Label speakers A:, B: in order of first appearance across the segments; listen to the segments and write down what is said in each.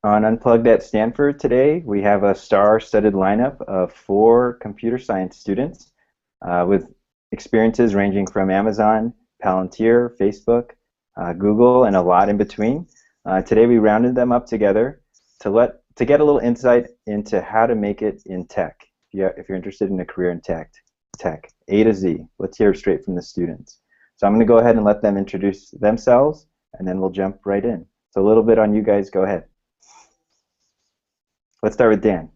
A: On Unplugged at Stanford today, we have a star-studded lineup of 4 computer science students with experiences ranging from Amazon, Palantir, Facebook, Google, and a lot in between. Today we rounded them up together to get a little insight into how to make it in tech. If you're interested in a career in tech, A to Z. Let's hear it straight from the students. So I'm going to go ahead and let them introduce themselves, and then we'll jump right in. So a little bit on you guys. Go ahead. Let's start with Dan.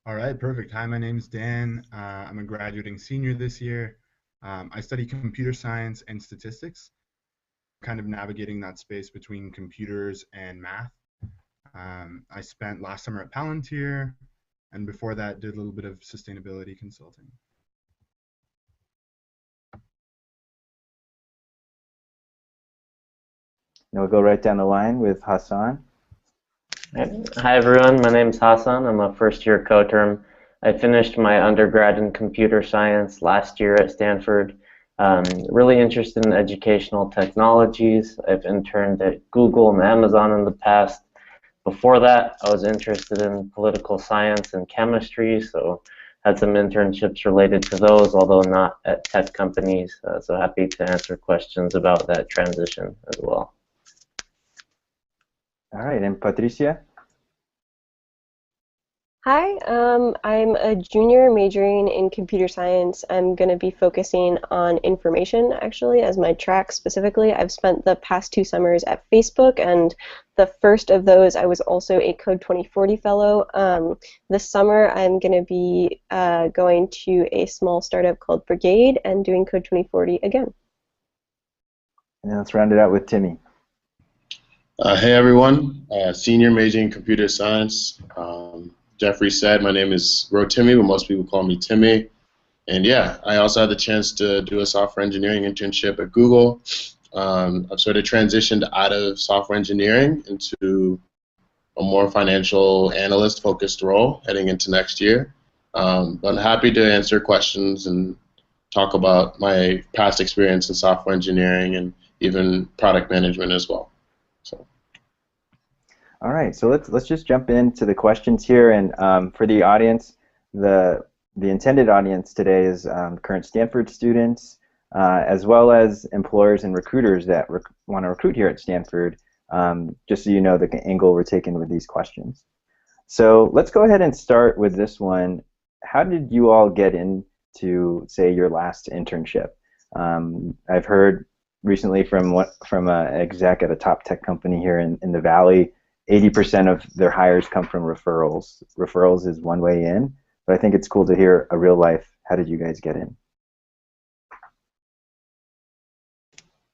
B: All right, perfect. Hi, my name's Dan. I'm a graduating senior this year. I study computer science and statistics, kind of navigating that space between computers and math. I spent last summer at Palantir, and before that did a little bit of sustainability consulting.
A: Now we'll go right down the line with Hassan.
C: Hi everyone, my name's Hassan. I'm a first-year co-term. I finished my undergrad in computer science last year at Stanford. Really interested in educational technologies. I've interned at Google and Amazon in the past. Before that, I was interested in political science and chemistry, so had some internships related to those, although not at tech companies. So happy to answer questions about that transition as well.
A: All right, and Patricia?
D: Hi, I'm a junior majoring in computer science. I'm going to be focusing on information, actually, as my track specifically. I've spent the past 2 summers at Facebook, and the first of those I was also a Code 2040 fellow. This summer I'm going to be going to a small startup called Brigade and doing Code 2040 again.
A: And then let's round it out with Timmy.
E: Hey everyone, senior majoring in computer science. Jeffrey said my name is Rotimi, but most people call me Timmy. And yeah, I also had the chance to do a software engineering internship at Google. I've sort of transitioned out of software engineering into a more financial analyst focused role heading into next year. But I'm happy to answer questions and talk about my past experience in software engineering and even product management as well. So.
A: All right, so let's just jump into the questions here, and for the audience, the intended audience today is current Stanford students, as well as employers and recruiters that want to recruit here at Stanford, just so you know the angle we're taking with these questions. So let's go ahead and start with this one. How did you all get into, say, your last internship? I've heard recently from an exec at a top tech company here in the Valley, 80% of their hires come from referrals. Referrals is one way in, but I think it's cool to hear a real life. How did you guys get in?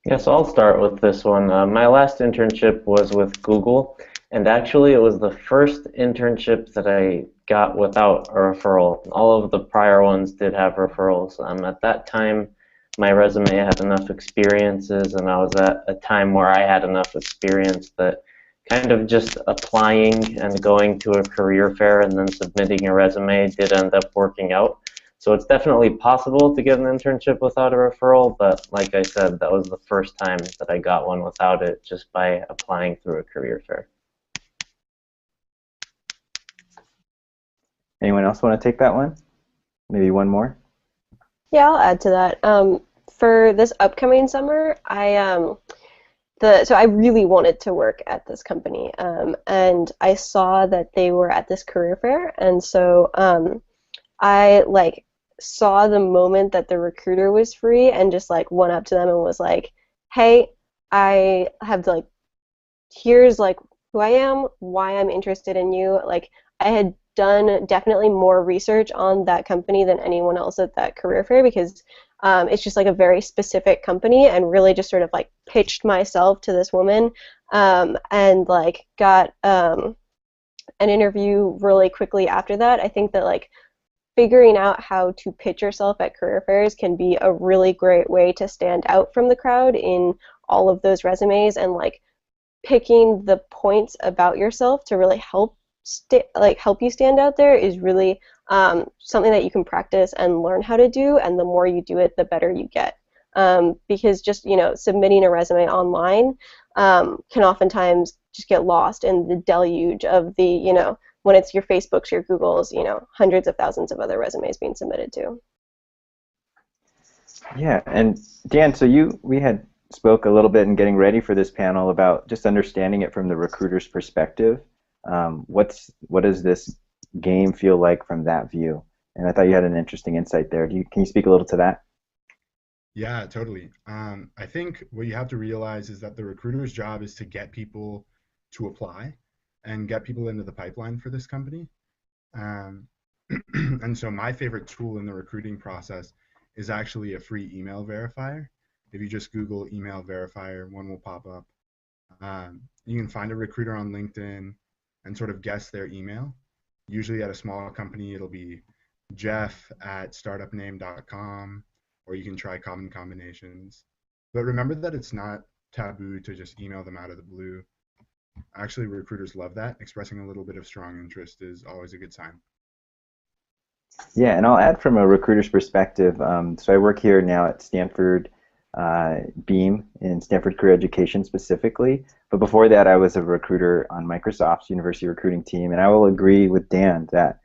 C: Yes, I'll start with this one. My last internship was with Google, and actually it was the first internship that I got without a referral. All of the prior ones did have referrals. At that time, my resume had enough experiences, and I was at a time where I had enough experience that kind of just applying and going to a career fair and then submitting a resume did end up working out. So it's definitely possible to get an internship without a referral, but like I said, that was the first time that I got one without it, just by applying through a career fair.
A: Anyone else want to take that one? Maybe one more?
D: Yeah, I'll add to that. For this upcoming summer, so I really wanted to work at this company, and I saw that they were at this career fair, and so I saw the moment that the recruiter was free and just went up to them and was like, hey, I have here's who I am, why I'm interested in you. I had done definitely more research on that company than anyone else at that career fair, because it's just a very specific company, and really just sort of pitched myself to this woman, and got an interview really quickly after that. I think that figuring out how to pitch yourself at career fairs can be a really great way to stand out from the crowd in all of those resumes, and picking the points about yourself to really help help you stand out there is really something that you can practice and learn how to do, and the more you do it, the better you get. because just submitting a resume online can oftentimes just get lost in the deluge of the when it's your Facebooks, your Googles, hundreds of thousands of other resumes being submitted to.
A: Yeah, and Dan, so we had spoke a little bit in getting ready for this panel about just understanding it from the recruiter's perspective. What does this game feel like from that view? And I thought you had an interesting insight there. Can you speak a little to that?
B: Yeah, totally. I think what you have to realize is that the recruiter's job is to get people to apply and get people into the pipeline for this company. And so my favorite tool in the recruiting process is actually a free email verifier. If you just Google email verifier, one will pop up. You can find a recruiter on LinkedIn and sort of guess their email. Usually at a smaller company, it'll be jeff@startupname.com, or you can try common combinations. But remember that it's not taboo to just email them out of the blue. Actually, recruiters love that. Expressing a little bit of strong interest is always a good sign.
A: Yeah, and I'll add from a recruiter's perspective. So I work here now at Stanford Beam in Stanford Career Education specifically. But before that, I was a recruiter on Microsoft's university recruiting team. And I will agree with Dan that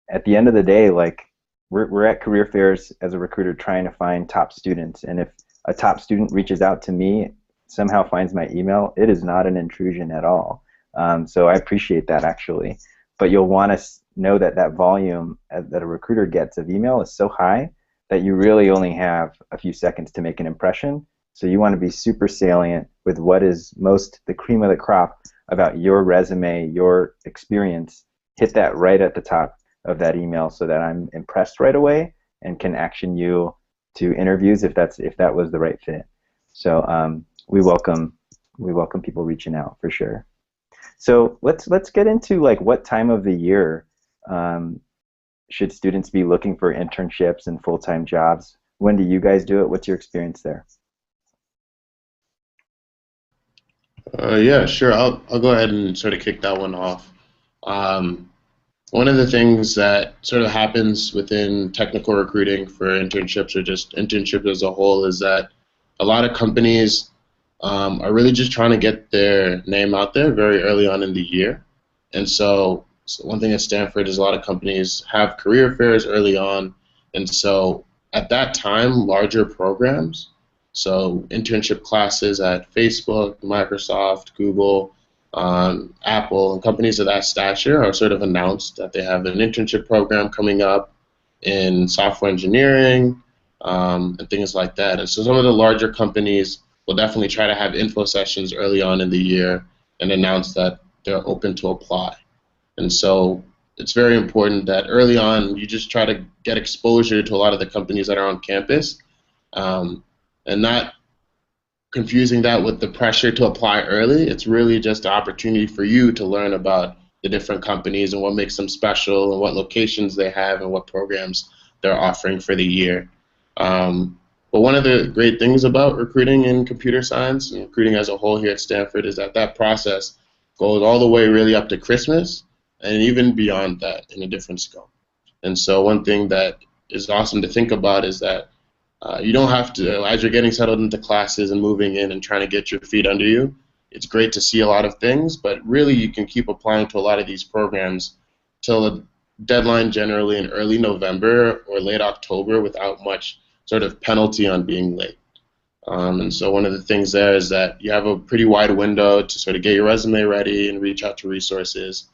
A: at the end of the day, like we're at career fairs as a recruiter trying to find top students. And if a top student reaches out to me, somehow finds my email, it is not an intrusion at all. So I appreciate that actually. But you'll want to know that that volume that a recruiter gets of email is so high that you really only have a few seconds to make an impression. So you want to be super salient with what is most the cream of the crop about your resume, your experience. Hit that right at the top of that email so that I'm impressed right away and can action you to interviews if that was the right fit. So we welcome people reaching out for sure. So let's get into like what time of the year should students be looking for internships and full-time jobs? When do you guys do it? What's your experience there?
E: Yeah, sure. I'll go ahead and sort of kick that one off. One of the things that sort of happens within technical recruiting for internships or just internships as a whole is that a lot of companies are really just trying to get their name out there very early on in the year. And so one thing at Stanford is a lot of companies have career fairs early on. And so at that time, larger programs, so internship classes at Facebook, Microsoft, Google, Apple, and companies of that stature are sort of announced that they have an internship program coming up in software engineering and things like that. And so some of the larger companies will definitely try to have info sessions early on in the year and announce that they're open to apply. And so it's very important that early on you just try to get exposure to a lot of the companies that are on campus and not confusing that with the pressure to apply early. It's really just an opportunity for you to learn about the different companies and what makes them special and what locations they have and what programs they're offering for the year. But one of the great things about recruiting in computer science and recruiting as a whole here at Stanford is that process goes all the way really up to Christmas and even beyond that in a different scope. And so one thing that is awesome to think about is that you don't have to, as you're getting settled into classes and moving in and trying to get your feet under you, it's great to see a lot of things, but really you can keep applying to a lot of these programs till the deadline generally in early November or late October without much sort of penalty on being late. And so one of the things there is that you have a pretty wide window to sort of get your resume ready and reach out to resources.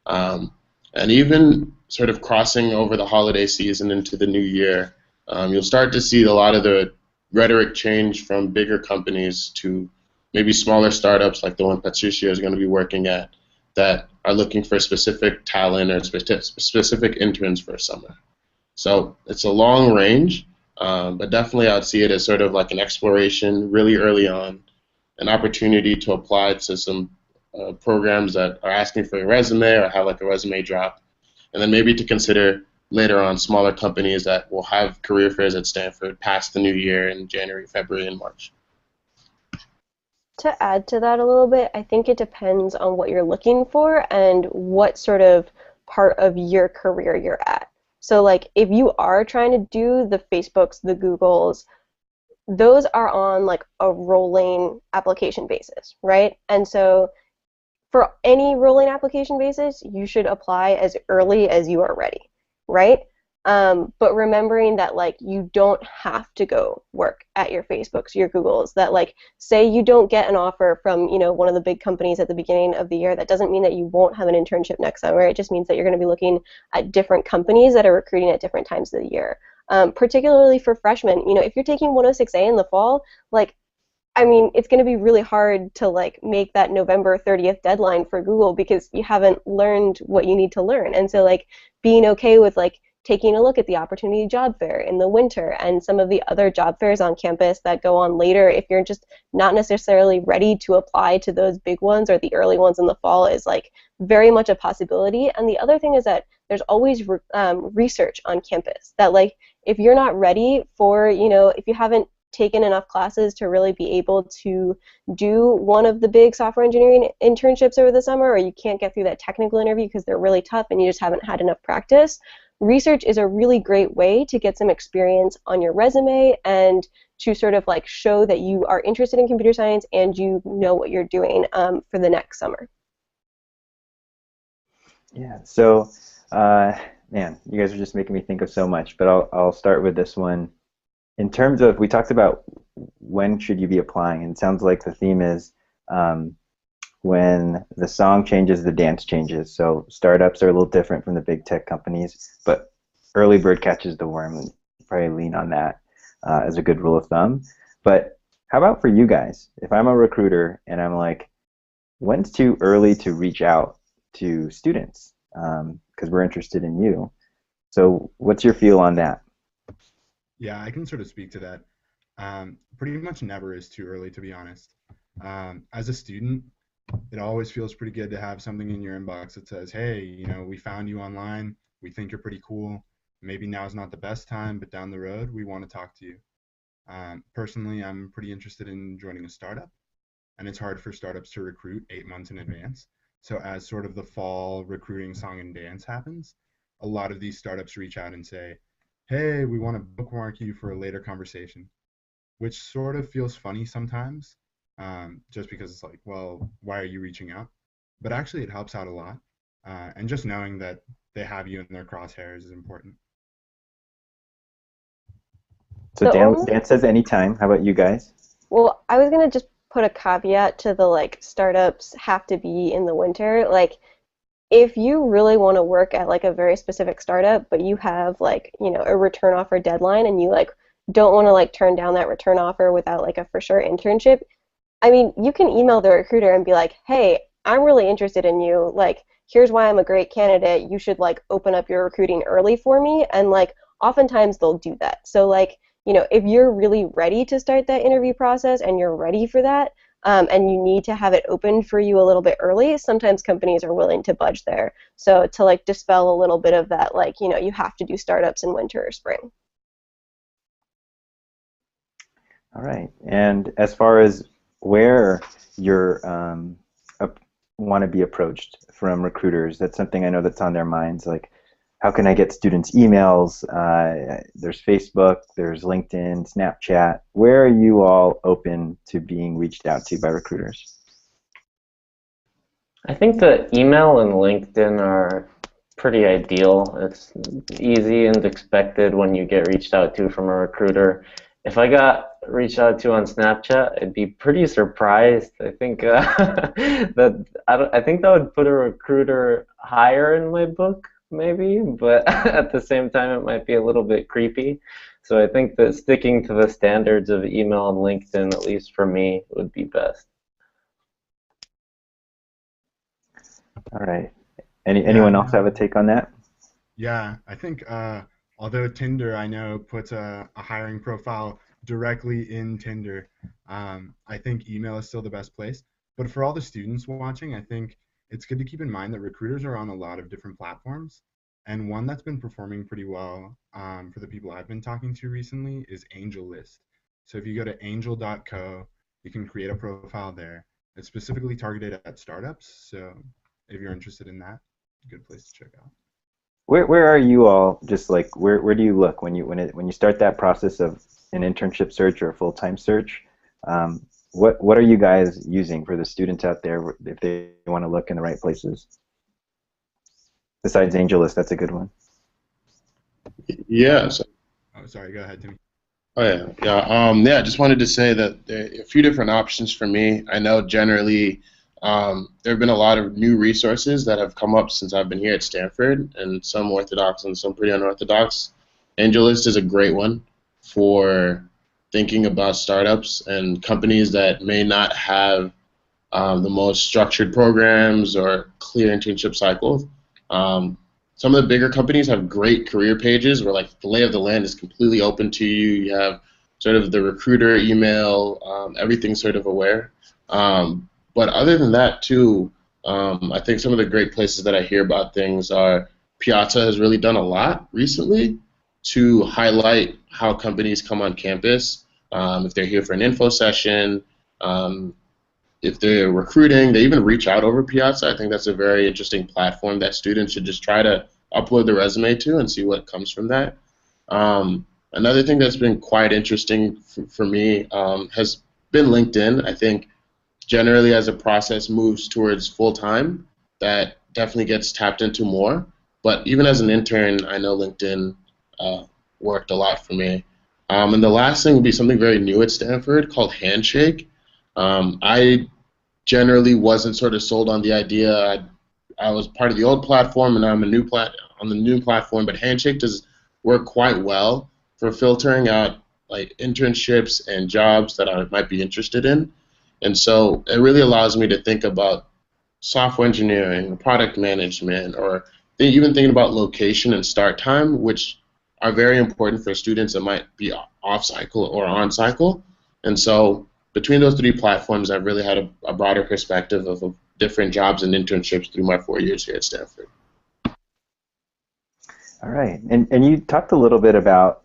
E: And even sort of crossing over the holiday season into the new year, you'll start to see a lot of the rhetoric change from bigger companies to maybe smaller startups like the one Patricia is going to be working at that are looking for specific talent or specific interns for a summer. So it's a long range, but definitely I'd see it as sort of like an exploration really early on, an opportunity to apply to some programs that are asking for a resume or have like a resume drop, and then maybe to consider later on smaller companies that will have career fairs at Stanford past the new year in January, February, and March.
D: To add to that a little bit, I think it depends on what you're looking for and what sort of part of your career you're at. So like if you are trying to do the Facebooks, the Googles, those are on like a rolling application basis, right? And so for any rolling application basis, you should apply as early as you are ready, right? But remembering that like you don't have to go work at your Facebooks, your Googles, that like say you don't get an offer from, one of the big companies at the beginning of the year, that doesn't mean that you won't have an internship next summer. It just means that you're going to be looking at different companies that are recruiting at different times of the year. Particularly for freshmen, if you're taking 106A in the fall, like I mean, it's going to be really hard to like make that November 30th deadline for Google because you haven't learned what you need to learn. And so like being okay with like taking a look at the opportunity job fair in the winter and some of the other job fairs on campus that go on later, if you're just not necessarily ready to apply to those big ones or the early ones in the fall, is like very much a possibility. And the other thing is that there's always research on campus that like if you're not ready for, if you haven't taken enough classes to really be able to do one of the big software engineering internships over the summer, or you can't get through that technical interview because they're really tough and you just haven't had enough practice, research is a really great way to get some experience on your resume and to sort of like show that you are interested in computer science and you know what you're doing for the next summer.
A: Yeah, so man, you guys are just making me think of so much, but I'll start with this one. In terms of, we talked about when should you be applying, and it sounds like the theme is when the song changes, the dance changes. So startups are a little different from the big tech companies, but early bird catches the worm, and probably lean on that as a good rule of thumb. But how about for you guys? If I'm a recruiter and I'm like, when's too early to reach out to students? Because we're interested in you. So what's your feel on that?
B: Yeah, I can sort of speak to that. Pretty much never is too early, to be honest. As a student, it always feels pretty good to have something in your inbox that says, hey, we found you online. We think you're pretty cool. Maybe now's not the best time, but down the road, we want to talk to you. Personally, I'm pretty interested in joining a startup, and it's hard for startups to recruit 8 months in advance. So as sort of the fall recruiting song and dance happens, a lot of these startups reach out and say, hey, we want to bookmark you for a later conversation, which sort of feels funny sometimes, just because it's like, well, why are you reaching out? But actually, it helps out a lot. And just knowing that they have you in their crosshairs is important.
A: So Dan says anytime. How about you guys?
D: Well, I was going to just put a caveat to the like startups have to be in the winter. Like if you really want to work at like a very specific startup, but you have like, a return offer deadline and you like don't want to like turn down that return offer without like a for sure internship, I mean, you can email the recruiter and be like, hey, I'm really interested in you. Like, here's why I'm a great candidate. You should like open up your recruiting early for me. And like oftentimes they'll do that. So like, if you're really ready to start that interview process and you're ready for that, and you need to have it open for you a little bit early, sometimes companies are willing to budge there. So to like dispel a little bit of that, like, you have to do startups in winter or spring.
A: All right. And as far as where you're want to be approached from recruiters, that's something I know that's on their minds. Like, how can I get students' emails? There's Facebook, there's LinkedIn, Snapchat. Where are you all open to being reached out to by recruiters?
C: I think the email and LinkedIn are pretty ideal. It's easy and expected when you get reached out to from a recruiter. If I got reached out to on Snapchat, I'd be pretty surprised. I think I think that would put a recruiter higher in my book, maybe, but at the same time, it might be a little bit creepy. So I think that sticking to the standards of email and LinkedIn, at least for me, would be best.
A: All right. Anyone else have a take on that?
B: Yeah, I think although Tinder, I know, puts a hiring profile directly in Tinder, I think email is still the best place. But for all the students watching, I think it's good to keep in mind that recruiters are on a lot of different platforms. And one that's been performing pretty well for the people I've been talking to recently is AngelList. So if you go to angel.co, you can create a profile there. It's specifically targeted at startups. So if you're interested in that, good place to check out.
A: Where are you all? Just like where do you look when you start that process of an internship search or a full-time search? What are you guys using for the students out there if they want to look in the right places? Besides AngelList, that's a good one.
E: Yeah. So,
B: Oh, sorry. Go ahead, Timmy.
E: oh yeah. I just wanted to say that there are a few different options for me. I know generally there have been a lot of new resources that have come up since I've been here at Stanford, and some orthodox and some pretty unorthodox. AngelList is a great one for thinking about startups and companies that may not have the most structured programs or clear internship cycles. Um, some of the bigger companies have great career pages where like the lay of the land is completely open to you. You have sort of the recruiter email, everything's sort of aware. But other than that too, I think some of the great places that I hear about things are Piazza has really done a lot recently to highlight how companies come on campus. If they're here for an info session, um, if they're recruiting, they even reach out over Piazza. I think that's a very interesting platform that students should just try to upload their resume to and see what comes from that. Another thing that's been quite interesting for me has been LinkedIn. I think generally as a process moves towards full-time, that definitely gets tapped into more. But even as an intern, I know LinkedIn worked a lot for me. And the last thing would be something very new at Stanford called Handshake. I generally wasn't sort of sold on the idea. I was part of the old platform, and now I'm on the new platform. But Handshake does work quite well for filtering out like internships and jobs that I might be interested in. And so it really allows me to think about software engineering, product management, or even thinking about location and start time, which are very important for students that might be off cycle or on cycle. And so between those three platforms, I've really had a broader perspective of different jobs and internships through my 4 years here at Stanford.
A: All right, and you talked a little bit about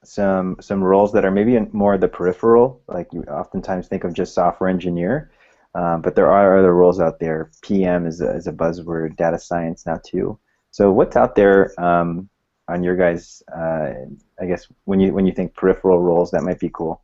A: some roles that are maybe more the peripheral, like you oftentimes think of just software engineer, but there are other roles out there. PM is a buzzword, data science now too. So what's out there on your guys? I guess when you think peripheral roles, that might be cool.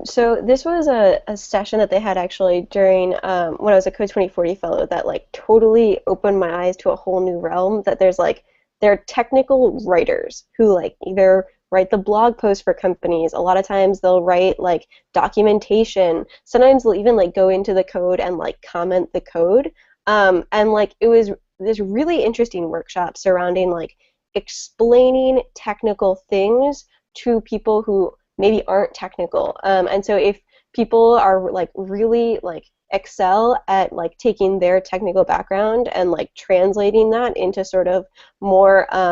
D: So this was a session that they had actually during when I was a Code 2040 fellow that like totally opened my eyes to a whole new realm, that there's like there are technical writers who like either write the blog posts for companies. A lot of times they'll write like documentation. Sometimes they'll even like go into the code and like comment the code. And like it was this really interesting workshop surrounding like explaining technical things to people who maybe aren't technical. And so if people are like really like excel at like taking their technical background and like translating that into sort of more I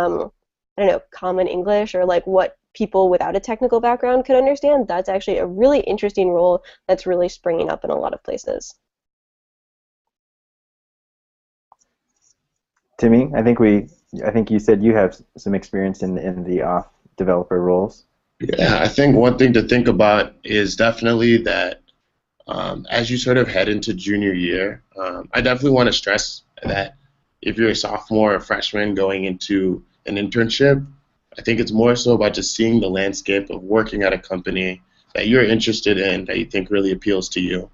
D: don't know, common English or like what people without a technical background could understand, that's actually a really interesting role that's really springing up in a lot of places.
A: Timmy, I think you said you have some experience in the off developer roles.
E: Yeah, I think one thing to think about is definitely that as you sort of head into junior year, I definitely want to stress that if you're a sophomore or freshman going into an internship, I think it's more so about just seeing the landscape of working at a company that you're interested in, that you think really appeals to you.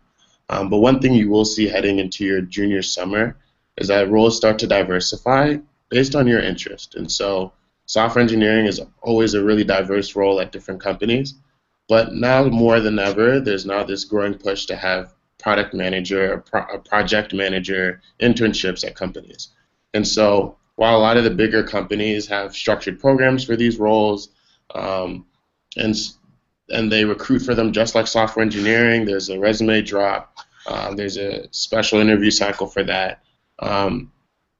E: But one thing you will see heading into your junior summer is that roles start to diversify based on your interest. And so software engineering is always a really diverse role at different companies, but now more than ever, there's now this growing push to have product manager, or project manager internships at companies. And so while a lot of the bigger companies have structured programs for these roles, and they recruit for them just like software engineering, there's a resume drop, there's a special interview cycle for that.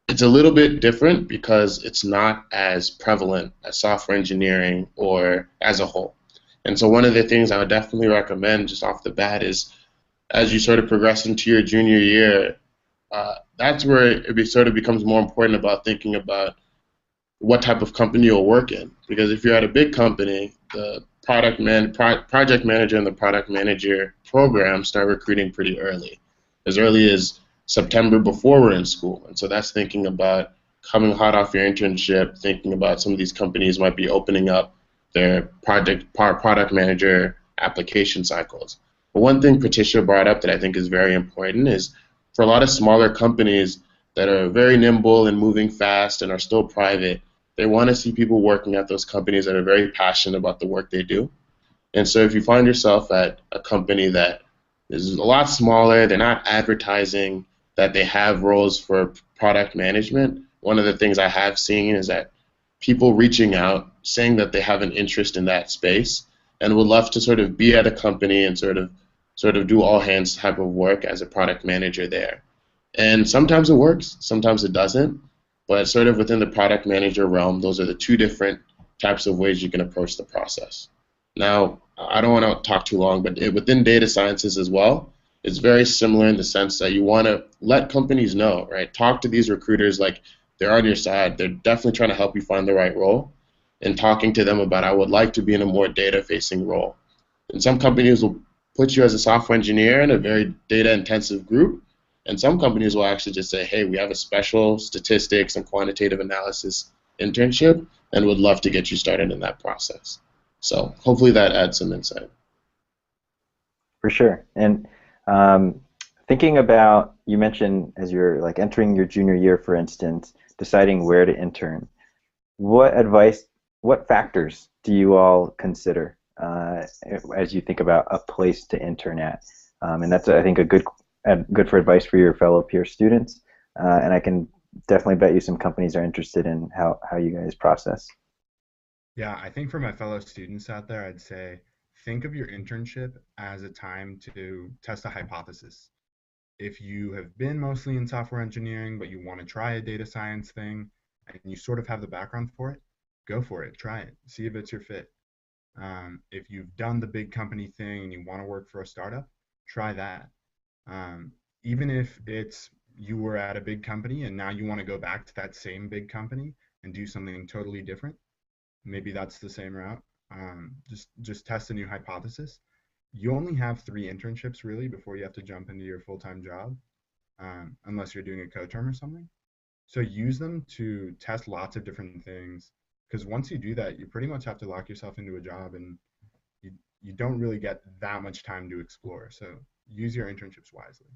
E: It's a little bit different because it's not as prevalent as software engineering or as a whole. And so one of the things I would definitely recommend just off the bat is as you sort of progress into your junior year, that's where it sort of becomes more important about thinking about what type of company you'll work in. Because if you're at a big company, the project manager and the product manager program start recruiting pretty early as September before we're in school. And so that's thinking about coming hot off your internship, thinking about some of these companies might be opening up their product manager application cycles. But one thing Patricia brought up that I think is very important is for a lot of smaller companies that are very nimble and moving fast and are still private, they want to see people working at those companies that are very passionate about the work they do. And so if you find yourself at a company that is a lot smaller, they're not advertising that they have roles for product management, one of the things I have seen is that people reaching out, saying that they have an interest in that space and would love to sort of be at a company and sort of do all hands type of work as a product manager there. And sometimes it works, sometimes it doesn't, but sort of within the product manager realm, those are the two different types of ways you can approach the process. Now, I don't want to talk too long, but within data sciences as well, it's very similar in the sense that you want to let companies know, right? Talk to these recruiters like they're on your side. They're definitely trying to help you find the right role, and talking to them about, I would like to be in a more data-facing role. And some companies will put you as a software engineer in a very data-intensive group, and some companies will actually just say, hey, we have a special statistics and quantitative analysis internship, and would love to get you started in that process. So hopefully that adds some insight.
A: For sure. And thinking about, you mentioned as you're like entering your junior year, for instance, deciding where to intern. What advice, what factors do you all consider as you think about a place to intern at? And that's, I think, a good for advice for your fellow peer students. And I can definitely bet you some companies are interested in how you guys process.
B: Yeah, I think for my fellow students out there, I'd say think of your internship as a time to test a hypothesis. If you have been mostly in software engineering, but you want to try a data science thing, and you sort of have the background for it, go for it, try it, see if it's your fit. If you've done the big company thing and you want to work for a startup, try that. Even if it's you were at a big company and now you want to go back to that same big company and do something totally different, maybe that's the same route. Just test a new hypothesis. You only have 3 internships really before you have to jump into your full-time job, unless you're doing a co-term or something. So use them to test lots of different things, because once you do that, you pretty much have to lock yourself into a job, and you don't really get that much time to explore. So use your internships wisely.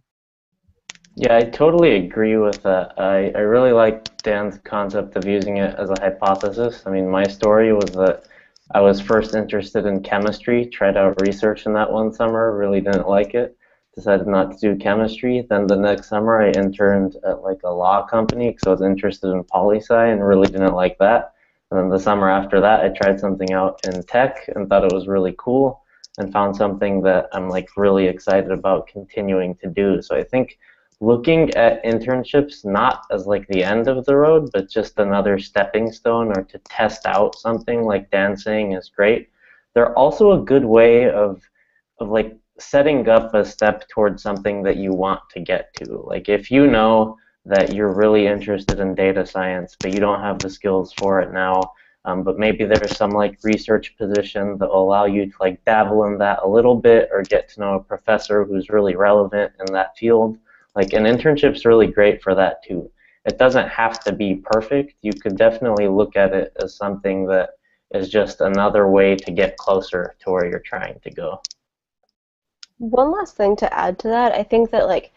C: Yeah, I totally agree with that. I really like Dan's concept of using it as a hypothesis. I mean, my story was that I was first interested in chemistry, tried out research in that one summer, really didn't like it, decided not to do chemistry. Then the next summer I interned at like a law company because I was interested in poli-sci and really didn't like that. And then the summer after that I tried something out in tech and thought it was really cool and found something that I'm like really excited about continuing to do. So I think looking at internships not as like the end of the road, but just another stepping stone or to test out something like Dan saying is great. They're also a good way of like setting up a step towards something that you want to get to. Like if you know that you're really interested in data science, but you don't have the skills for it now, but maybe there's some like research position that will allow you to like dabble in that a little bit or get to know a professor who's really relevant in that field. Like an internship's really great for that too. It doesn't have to be perfect. You could definitely look at it as something that is just another way to get closer to where you're trying to go.
D: One last thing to add to that, I think that like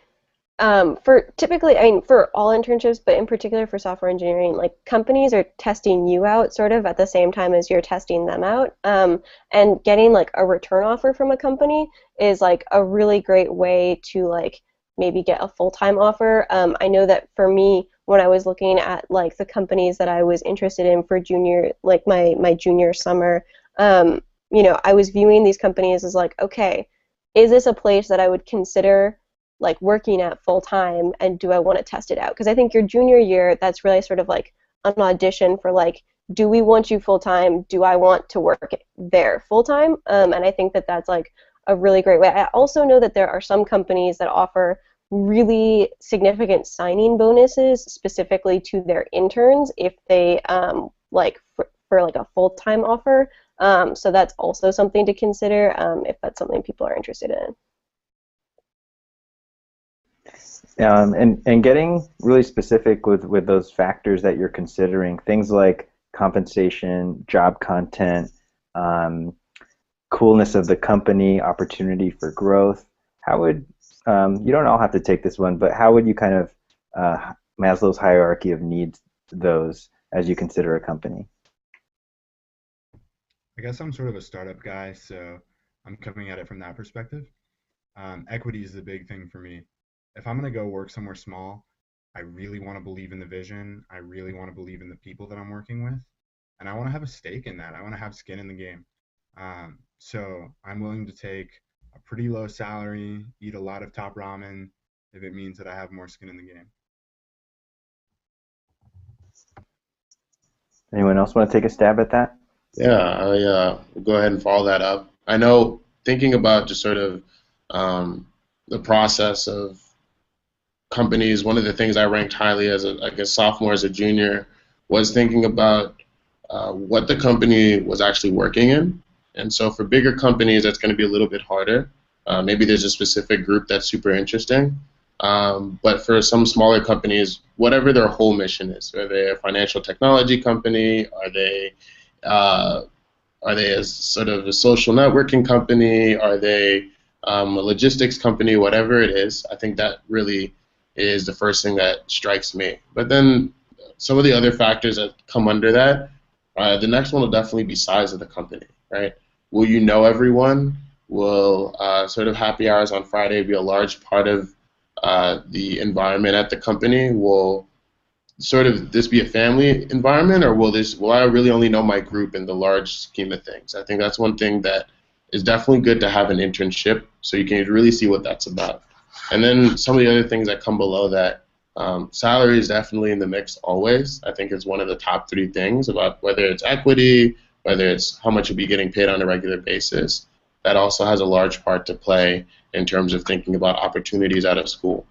D: for typically, I mean, for all internships, but in particular for software engineering, like companies are testing you out sort of at the same time as you're testing them out. And getting like a return offer from a company is like a really great way to like maybe get a full-time offer. I know that for me, when I was looking at like the companies that I was interested in for junior, like my junior summer, you know, I was viewing these companies as like, okay, is this a place that I would consider like working at full-time, and do I want to test it out? Because I think your junior year, that's really sort of like an audition for like, do we want you full-time? Do I want to work there full-time? And I think that that's like a really great way. I also know that there are some companies that offer really significant signing bonuses specifically to their interns if they like for like a full-time offer. So that's also something to consider if that's something people are interested in.
A: And getting really specific with those factors that you're considering, things like compensation, job content, coolness of the company, opportunity for growth. How would you don't all have to take this one, but how would you kind of Maslow's hierarchy of needs those as you consider a company?
B: I guess I'm sort of a startup guy, so I'm coming at it from that perspective. Equity is the big thing for me. If I'm going to go work somewhere small, I really want to believe in the vision. I really want to believe in the people that I'm working with. And I want to have a stake in that. I want to have skin in the game. So I'm willing to take a pretty low salary, eat a lot of top ramen, if it means that I have more skin in the game.
A: Anyone else want to take a stab at that?
E: Yeah, I will go ahead and follow that up. I know thinking about just sort of the process of companies, one of the things I ranked highly as a sophomore, as a junior, was thinking about what the company was actually working in. And so for bigger companies, that's going to be a little bit harder. Maybe there's a specific group that's super interesting. But for some smaller companies, whatever their whole mission is, are they a financial technology company? Are they a sort of a social networking company? Are they a logistics company? Whatever it is, I think that really is the first thing that strikes me. But then some of the other factors that come under that, the next one will definitely be size of the company, right? Will you know everyone? Will sort of happy hours on Friday be a large part of the environment at the company? Will sort of this be a family environment, or will I really only know my group in the large scheme of things? I think that's one thing that is definitely good to have an internship, so you can really see what that's about. And then some of the other things that come below that, salary is definitely in the mix always. I think it's one of the top three things about whether it's equity, whether it's how much you'll be getting paid on a regular basis. That also has a large part to play in terms of thinking about opportunities out of school.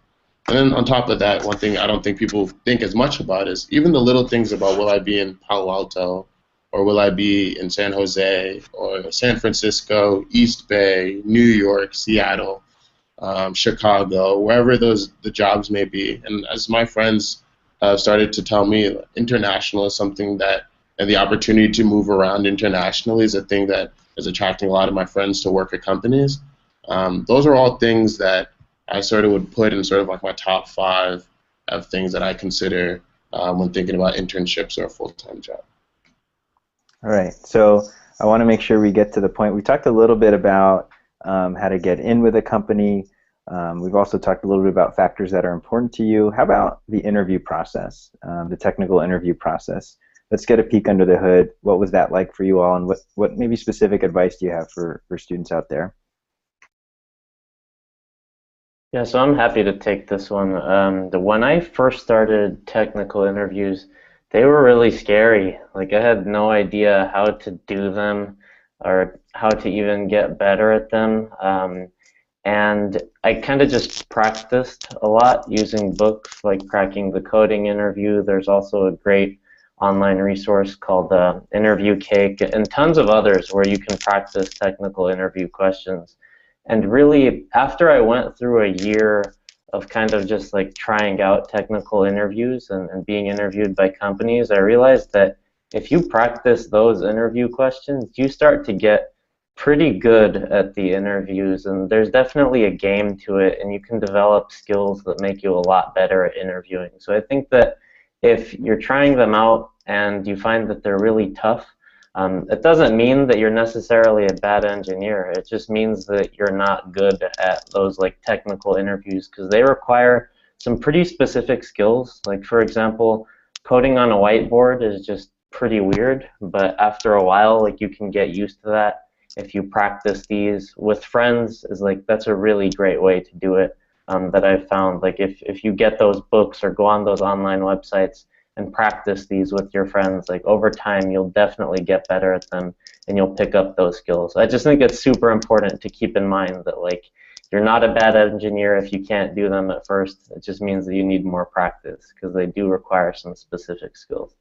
E: And then on top of that, one thing I don't think people think as much about is even the little things about will I be in Palo Alto, or will I be in San Jose, or San Francisco, East Bay, New York, Seattle, Chicago, wherever the jobs may be. And as my friends started to tell me, international is something that, and the opportunity to move around internationally is a thing that is attracting a lot of my friends to work at companies. Those are all things that I sort of would put in sort of like my top 5 of things that I consider when thinking about internships or a full-time job.
A: All right, so I want to make sure we get to the point. We talked a little bit about how to get in with a company. We've also talked a little bit about factors that are important to you. How about the interview process, the technical interview process? Let's get a peek under the hood. What was that like for you all, and what maybe specific advice do you have for students out there?
C: Yeah, so I'm happy to take this one. When I first started technical interviews, they were really scary. Like, I had no idea how to do them or how to even get better at them. And I kind of just practiced a lot using books like Cracking the Coding Interview. There's also a great online resource called Interview Cake, and tons of others where you can practice technical interview questions. And really, after I went through a year of kind of just like trying out technical interviews and being interviewed by companies, I realized that if you practice those interview questions, you start to get pretty good at the interviews, and there's definitely a game to it, and you can develop skills that make you a lot better at interviewing. So I think that if you're trying them out and you find that they're really tough, it doesn't mean that you're necessarily a bad engineer. It just means that you're not good at those like technical interviews, because they require some pretty specific skills. Like, for example, coding on a whiteboard is just pretty weird, but after a while, like, you can get used to that. If you practice these with friends, that's a really great way to do it. That I've found, like, if you get those books or go on those online websites and practice these with your friends, like, over time you'll definitely get better at them and you'll pick up those skills. I just think it's super important to keep in mind that, like, you're not a bad engineer if you can't do them at first. It just means that you need more practice, because they do require some specific skills.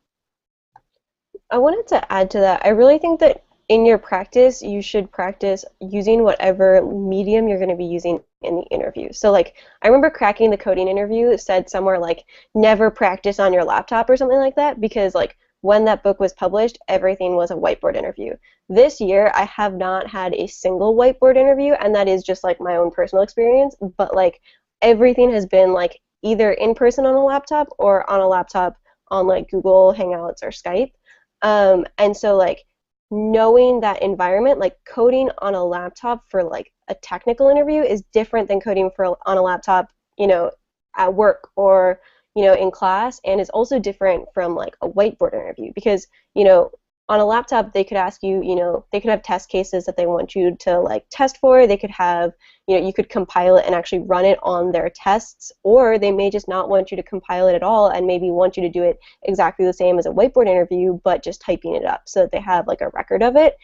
D: I wanted to add to that. I really think that in your practice, you should practice using whatever medium you're going to be using in the interview. So like, I remember cracking the coding interview, it said somewhere like, never practice on your laptop or something like that, because like, when that book was published, everything was a whiteboard interview. This year, I have not had a single whiteboard interview, and that is just like my own personal experience, but like, everything has been like either in person on a laptop or on a laptop on like Google Hangouts or Skype. And so like, knowing that environment, like coding on a laptop for like a technical interview is different than coding for on a laptop, you know, at work or, you know, in class, and is also different from like a whiteboard interview because, you know, on a laptop they could ask you, you know, they could have test cases that they want you to like test for. They could have, you know, you could compile it and actually run it on their tests, or they may just not want you to compile it at all and maybe want you to do it exactly the same as a whiteboard interview, but just typing it up so that they have like a record of it.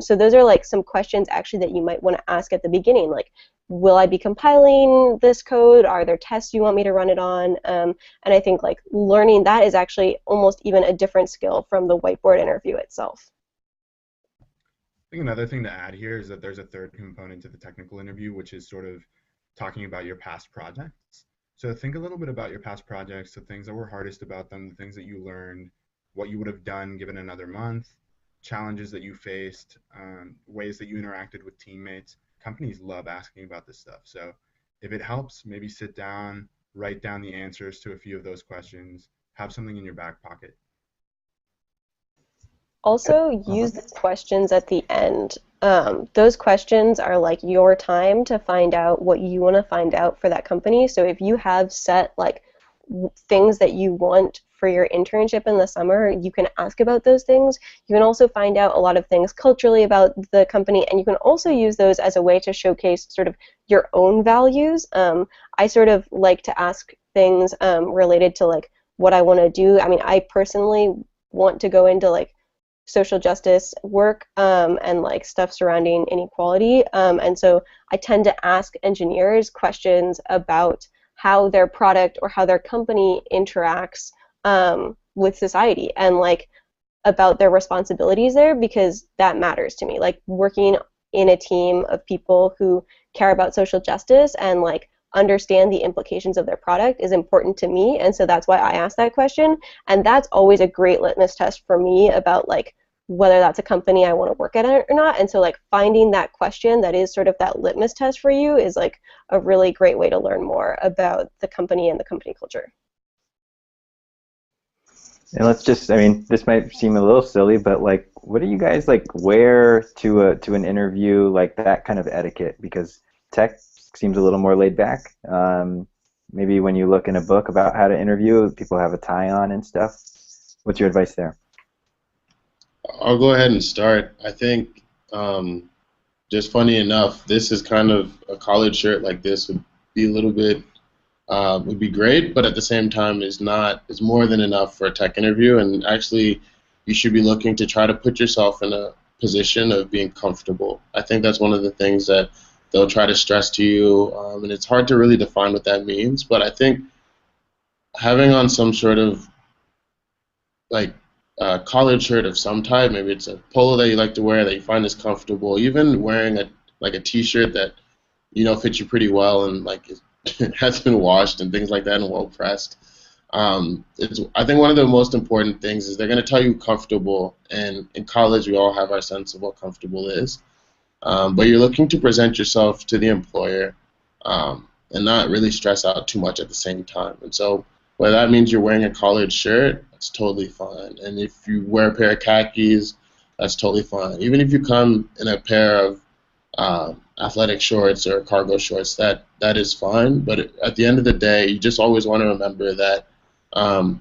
D: So those are like some questions actually that you might want to ask at the beginning, like, will I be compiling this code? Are there tests you want me to run it on? And I think like learning that is actually almost even a different skill from the whiteboard interview itself.
B: I think another thing to add here is that there's a third component to the technical interview, which is sort of talking about your past projects. So think a little bit about your past projects, the things that were hardest about them, the things that you learned, what you would have done given another month, challenges that you faced, ways that you interacted with teammates. Companies love asking about this stuff. So if it helps, maybe sit down, write down the answers to a few of those questions, have something in your back pocket.
D: Also, use the questions at the end. Those questions are like your time to find out what you want to find out for that company. So if you have set like things that you want for your internship in the summer, you can ask about those things. You can also find out a lot of things culturally about the company, and you can also use those as a way to showcase sort of your own values. I sort of like to ask things related to like what I want to do. I mean, I personally want to go into like social justice work and like stuff surrounding inequality, and so I tend to ask engineers questions about how their product or how their company interacts with society and like about their responsibilities there, because that matters to me. Like working in a team of people who care about social justice and like understand the implications of their product is important to me, and so that's why I asked that question, and that's always a great litmus test for me about like whether that's a company I want to work at or not. And so like finding that question that is sort of that litmus test for you is like a really great way to learn more about the company and the company culture.
A: And let's just, I mean, this might seem a little silly, but like, what do you guys like wear to an interview, like that kind of etiquette? Because tech seems a little more laid back. Maybe when you look in a book about how to interview, people have a tie on and stuff. What's your advice there?
E: I'll go ahead and start. I think just funny enough, this is kind of a college shirt like this would be a little bit would be great, but at the same time is more than enough for a tech interview. And actually, you should be looking to try to put yourself in a position of being comfortable. I think that's one of the things that they'll try to stress to you, and it's hard to really define what that means. But I think having on some sort of like a collared shirt of some type, maybe it's a polo that you like to wear that you find is comfortable, even wearing a t-shirt that fits you pretty well and like it has been washed and things like that and well pressed. I think one of the most important things is they're going to tell you comfortable, and in college we all have our sense of what comfortable is, but you're looking to present yourself to the employer and not really stress out too much at the same time. And so whether that means you're wearing a collared shirt, that's totally fine. And if you wear a pair of khakis, that's totally fine. Even if you come in a pair of athletic shorts or cargo shorts, that is fine. But at the end of the day, you just always want to remember that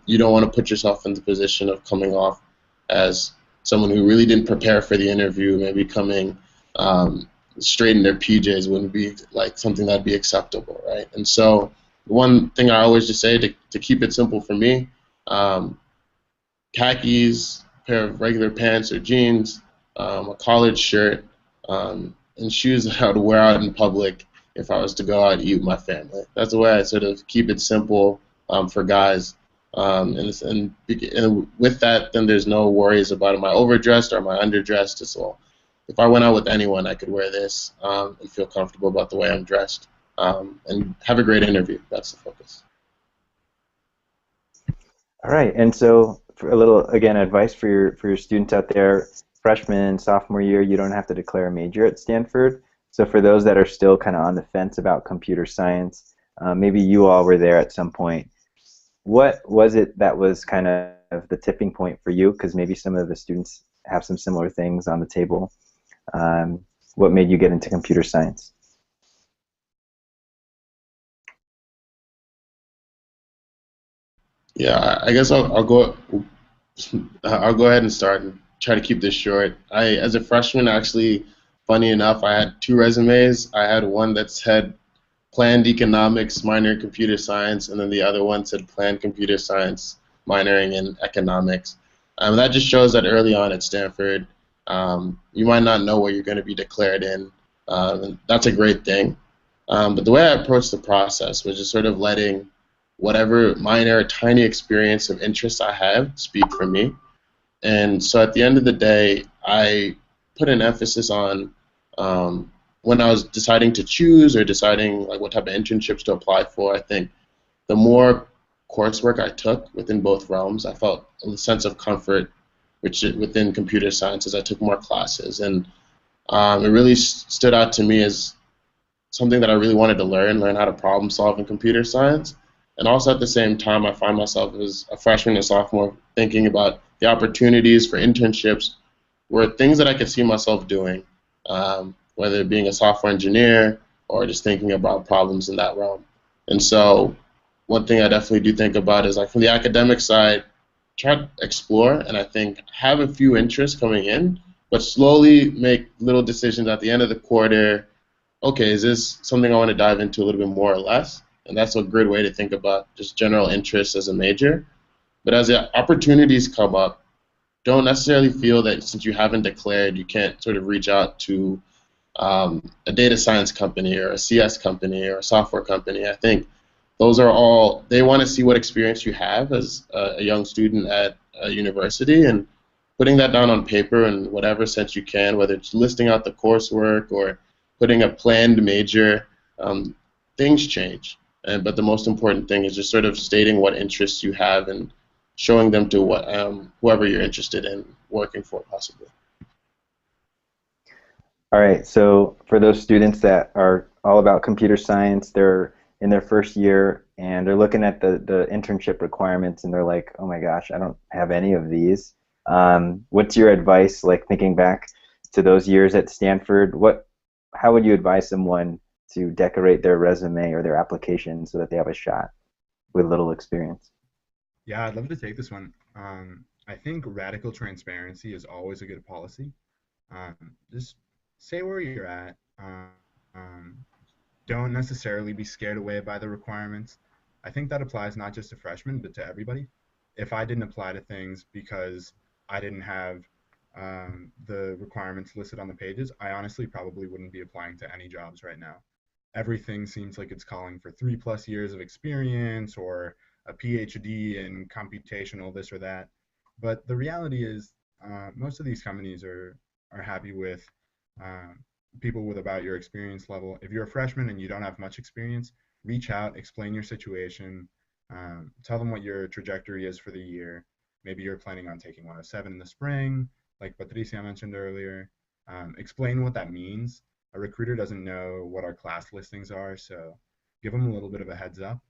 E: you don't want to put yourself in the position of coming off as someone who really didn't prepare for the interview. Maybe coming straight in their PJs wouldn't be like something that'd be acceptable, right? And so one thing I always just say to keep it simple for me, khakis, a pair of regular pants or jeans, a collared shirt, and shoes that I would wear out in public if I was to go out and eat with my family. That's the way I sort of keep it simple for guys. And with that, then there's no worries about am I overdressed or am I underdressed as well. If I went out with anyone, I could wear this and feel comfortable about the way I'm dressed and have a great interview. That's the focus.
A: All right, and so for a little, again, advice for your students out there, freshman, sophomore year, you don't have to declare a major at Stanford. So for those that are still kind of on the fence about computer science, maybe you all were there at some point. What was it that was kind of the tipping point for you? Because maybe some of the students have some similar things on the table. What made you get into computer science?
E: Yeah, I guess I'll go. I'll go ahead and start and try to keep this short. As a freshman, actually, funny enough, I had two resumes. I had one that said planned economics, minor in computer science, and then the other one said planned computer science, minoring in economics. That just shows that early on at Stanford, you might not know what you're going to be declared in. And that's a great thing. But the way I approached the process was just sort of letting whatever minor, tiny experience of interest I have speak for me. And so at the end of the day, I put an emphasis on when I was deciding to choose or deciding like what type of internships to apply for. I think the more coursework I took within both realms, I felt a sense of comfort within computer science as I took more classes. And it really stood out to me as something that I really wanted to learn how to problem solve in computer science. And also at the same time, I find myself as a freshman and sophomore thinking about the opportunities for internships were things that I could see myself doing, whether it being a software engineer or just thinking about problems in that realm. And so one thing I definitely do think about is like from the academic side, try to explore and I think have a few interests coming in, but slowly make little decisions at the end of the quarter. Okay, is this something I want to dive into a little bit more or less? And that's a great way to think about just general interests as a major. But as the opportunities come up, don't necessarily feel that since you haven't declared, you can't sort of reach out to a data science company or a CS company or a software company. I think those are all, they want to see what experience you have as a young student at a university, and putting that down on paper in whatever sense you can, whether it's listing out the coursework or putting a planned major, things change. But the most important thing is just sort of stating what interests you have and showing them to what whoever you're interested in working for, possibly.
A: All right, so for those students that are all about computer science, they're in their first year and they're looking at the internship requirements and they're like, oh my gosh, I don't have any of these. What's your advice, like thinking back to those years at Stanford? How would you advise someone to decorate their resume or their application so that they have a shot with little experience?
B: Yeah, I'd love to take this one. I think radical transparency is always a good policy. Just say where you're at. Don't necessarily be scared away by the requirements. I think that applies not just to freshmen, but to everybody. If I didn't apply to things because I didn't have the requirements listed on the pages, I honestly probably wouldn't be applying to any jobs right now. Everything seems like it's calling for 3+ years of experience or a PhD in computational this or that. But the reality is most of these companies are happy with people with about your experience level. If you're a freshman and you don't have much experience, reach out, explain your situation, tell them what your trajectory is for the year. Maybe you're planning on taking 107 in the spring, like Patricia mentioned earlier. Explain what that means. A recruiter doesn't know what our class listings are, so give them a little bit of a heads up.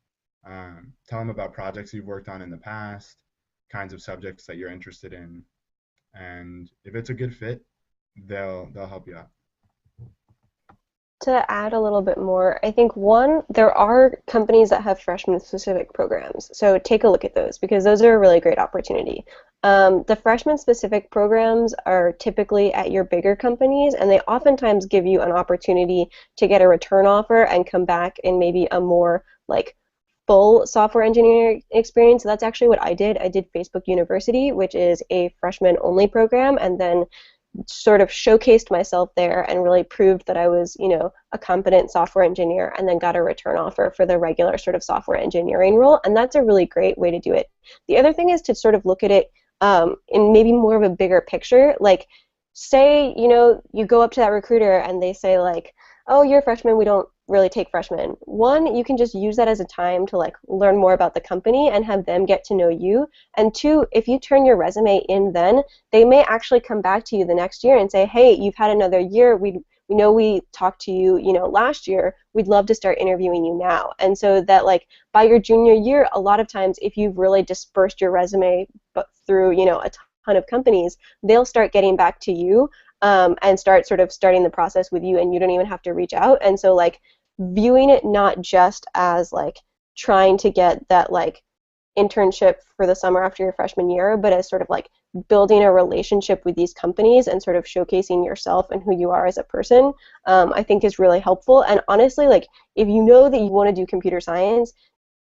B: Tell them about projects you've worked on in the past, kinds of subjects that you're interested in, and if it's a good fit, they'll help you out.
D: To add a little bit more, I think there are companies that have freshman-specific programs, so take a look at those because those are a really great opportunity. The freshman-specific programs are typically at your bigger companies, and they oftentimes give you an opportunity to get a return offer and come back in maybe a more like full software engineering experience. So that's actually what I did. I did Facebook University, which is a freshman-only program, and then sort of showcased myself there and really proved that I was, you know, a competent software engineer, and then got a return offer for the regular sort of software engineering role, and that's a really great way to do it. The other thing is to sort of look at it in maybe more of a bigger picture. Like, say, you know, you go up to that recruiter and they say like, oh, you're a freshman, we don't really take freshmen. One, you can just use that as a time to like learn more about the company and have them get to know you. And two, if you turn your resume in then, they may actually come back to you the next year and say, hey, you've had another year. We know we talked to you, you know, last year. We'd love to start interviewing you now. And so that like by your junior year, a lot of times if you've really dispersed your resume through, you know, a ton of companies, they'll start getting back to you and starting the process with you, and you don't even have to reach out. And so like viewing it not just as like trying to get that like internship for the summer after your freshman year, but as sort of like building a relationship with these companies and sort of showcasing yourself and who you are as a person, I think is really helpful. And honestly, like if you know that you want to do computer science,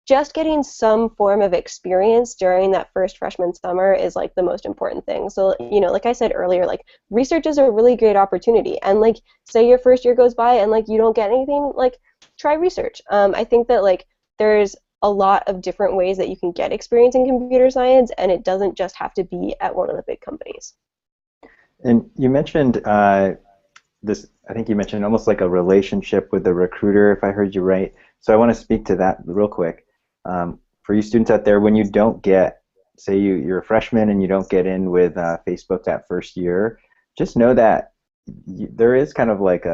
D: just getting some form of experience during that first freshman summer is like the most important thing. So, you know, like I said earlier, like research is a really great opportunity. And like say your first year goes by and like you don't get anything, like try research. I think that like there's a lot of different ways that you can get experience in computer science, and it doesn't just have to be at one of the big companies.
A: And you mentioned this, I think you mentioned almost like a relationship with the recruiter, if I heard you right. So I want to speak to that real quick. For you students out there, when you don't get, say you're a freshman and you don't get in with Facebook that first year, just know that there is kind of like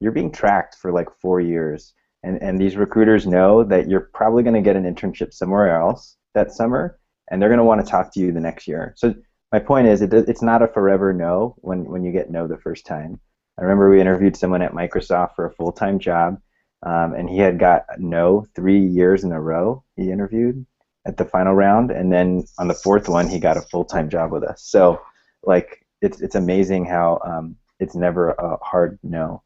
A: you're being tracked for like 4 years. And these recruiters know that you're probably going to get an internship somewhere else that summer, and they're going to want to talk to you the next year. So my point is, it's not a forever no when you get no the first time. I remember we interviewed someone at Microsoft for a full-time job, and he had got no 3 years in a row. He interviewed at the final round, and then on the fourth one, he got a full-time job with us. So, like, it's amazing how it's never a hard no.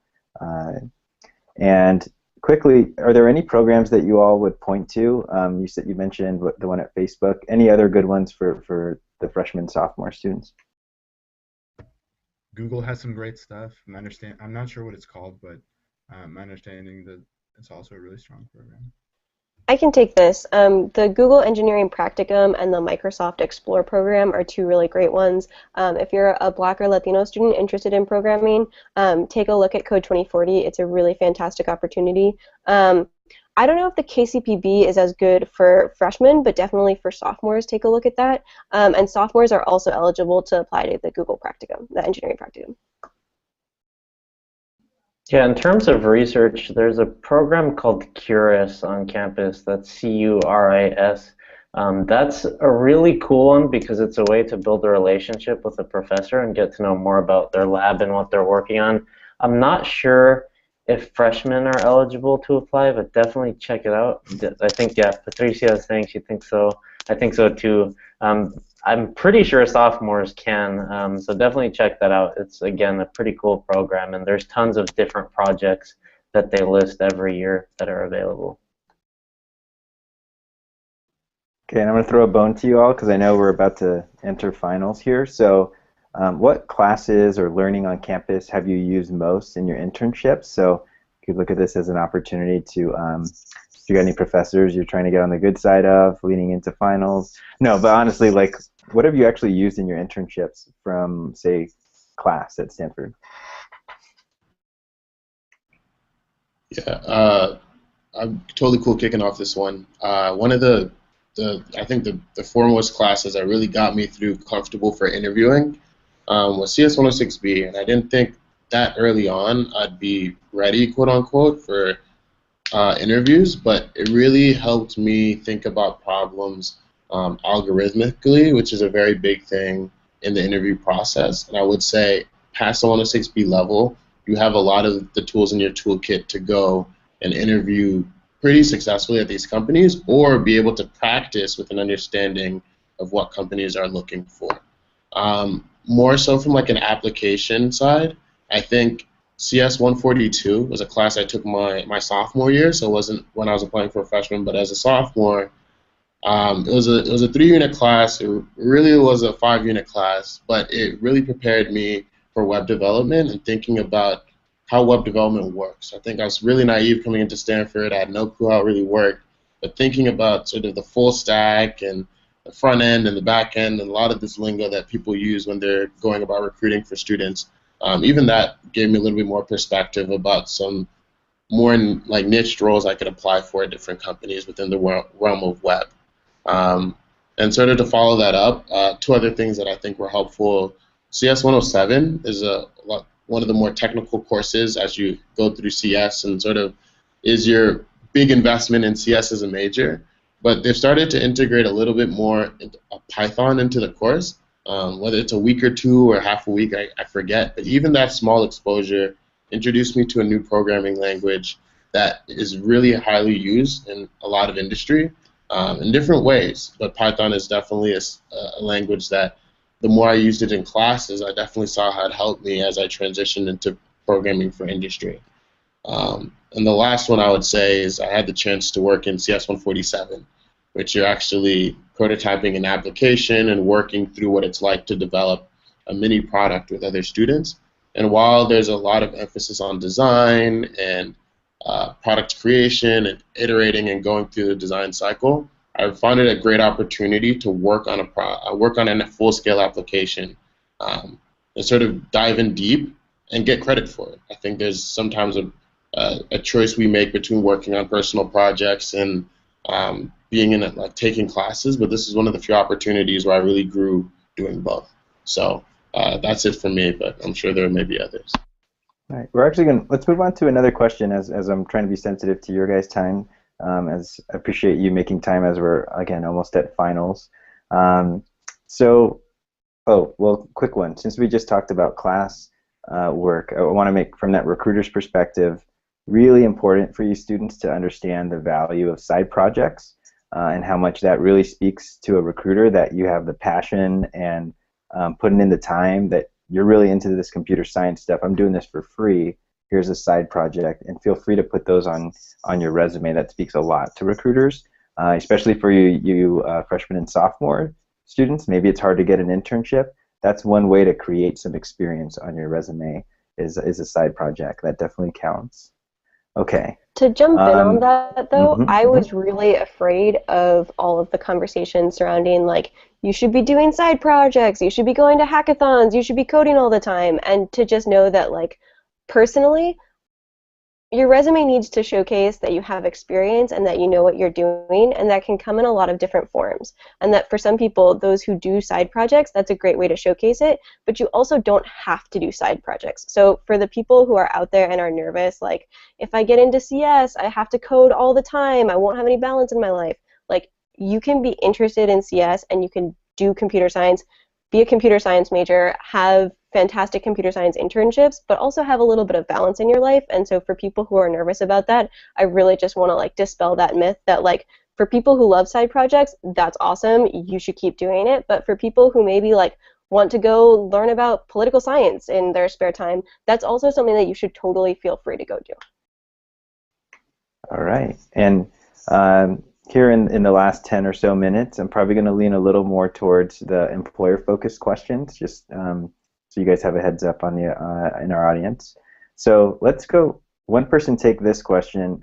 A: And quickly, are there any programs that you all would point to? You mentioned the one at Facebook. Any other good ones for the freshman, sophomore students?
B: Google has some great stuff. I'm not sure what it's called, but my understanding that it's also a really strong program.
D: I can take this. The Google Engineering Practicum and the Microsoft Explore program are two really great ones. If you're a Black or Latino student interested in programming, take a look at Code 2040. It's a really fantastic opportunity. I don't know if the KCPB is as good for freshmen, but definitely for sophomores, take a look at that. And sophomores are also eligible to apply to the Google Practicum, the Engineering Practicum.
C: Yeah, in terms of research, there's a program called CURIS on campus. That's CURIS. That's a really cool one because it's a way to build a relationship with a professor and get to know more about their lab and what they're working on. I'm not sure if freshmen are eligible to apply, but definitely check it out. I think, yeah, Patricia is saying she thinks so. I think so too. I'm pretty sure sophomores can, so definitely check that out. It's, again, a pretty cool program, and there's tons of different projects that they list every year that are available.
A: Okay, and I'm going to throw a bone to you all because I know we're about to enter finals here. So what classes or learning on campus have you used most in your internships? So you could look at this as an opportunity to, if you got any professors you're trying to get on the good side of, leaning into finals. No, but honestly, like, what have you actually used in your internships from, say, class at Stanford?
E: Yeah, I'm totally cool kicking off this one. One of I think the foremost classes that really got me through comfortable for interviewing was CS106B, and I didn't think that early on I'd be ready, quote unquote, for interviews, but it really helped me think about problems algorithmically, which is a very big thing in the interview process. And I would say past the 106B level, you have a lot of the tools in your toolkit to go and interview pretty successfully at these companies, or be able to practice with an understanding of what companies are looking for. More so from like an application side, I think CS 142 was a class I took my sophomore year, so it wasn't when I was applying for a freshman, but as a sophomore. It was a 3-unit class. It really was a 5-unit class, but it really prepared me for web development and thinking about how web development works. I think I was really naive coming into Stanford. I had no clue how it really worked. But thinking about sort of the full stack and the front end and the back end and a lot of this lingo that people use when they're going about recruiting for students, even that gave me a little bit more perspective about some more like niche roles I could apply for at different companies within the realm of web. And sort of to follow that up, two other things that I think were helpful. CS 107 is one of the more technical courses as you go through CS, and sort of is your big investment in CS as a major. But they've started to integrate a little bit more Python into the course, whether it's a week or two or half a week, I forget. But even that small exposure introduced me to a new programming language that is really highly used in a lot of industry in different ways. But Python is definitely a language that the more I used it in classes, I definitely saw how it helped me as I transitioned into programming for industry. And the last one I would say is I had the chance to work in CS 147, which you're actually prototyping an application and working through what it's like to develop a mini product with other students. And while there's a lot of emphasis on design and product creation and iterating and going through the design cycle, I found it a great opportunity to work on a full-scale application and sort of dive in deep and get credit for it. I think there's sometimes a choice we make between working on personal projects and being in it, like taking classes, but this is one of the few opportunities where I really grew doing both. So that's it for me, but I'm sure there may be others.
A: All right, we're actually let's move on to another question as I'm trying to be sensitive to your guys' time, as I appreciate you making time as we're, again, almost at finals. Quick one. Since we just talked about class work, I want to make, from that recruiter's perspective, really important for you students to understand the value of side projects and how much that really speaks to a recruiter, that you have the passion and putting in the time, that you're really into this computer science stuff. I'm doing this for free. Here's a side project, and feel free to put those on your resume. That speaks a lot to recruiters, especially for you freshman and sophomore students. Maybe it's hard to get an internship. That's one way to create some experience on your resume, is a side project. That definitely counts. Okay.
D: To jump in on that, though, I was really afraid of all of the conversations surrounding, like, you should be doing side projects, you should be going to hackathons, you should be coding all the time, and to just know that, like, personally, your resume needs to showcase that you have experience and that you know what you're doing, and that can come in a lot of different forms. And that for some people, those who do side projects, that's a great way to showcase it, but you also don't have to do side projects. So for the people who are out there and are nervous, like, if I get into CS, I have to code all the time, I won't have any balance in my life. Like, you can be interested in CS and you can do computer science, be a computer science major, have fantastic computer science internships, but also have a little bit of balance in your life. And so for people who are nervous about that, I really just want to, like, dispel that myth that, like, for people who love side projects, that's awesome, you should keep doing it. But for people who maybe, like, want to go learn about political science in their spare time, that's also something that you should totally feel free to go do.
A: All right. And here in the last 10 or so minutes, I'm probably going to lean a little more towards the employer-focused questions, just so you guys have a heads up on the in our audience. So let's go. One person take this question.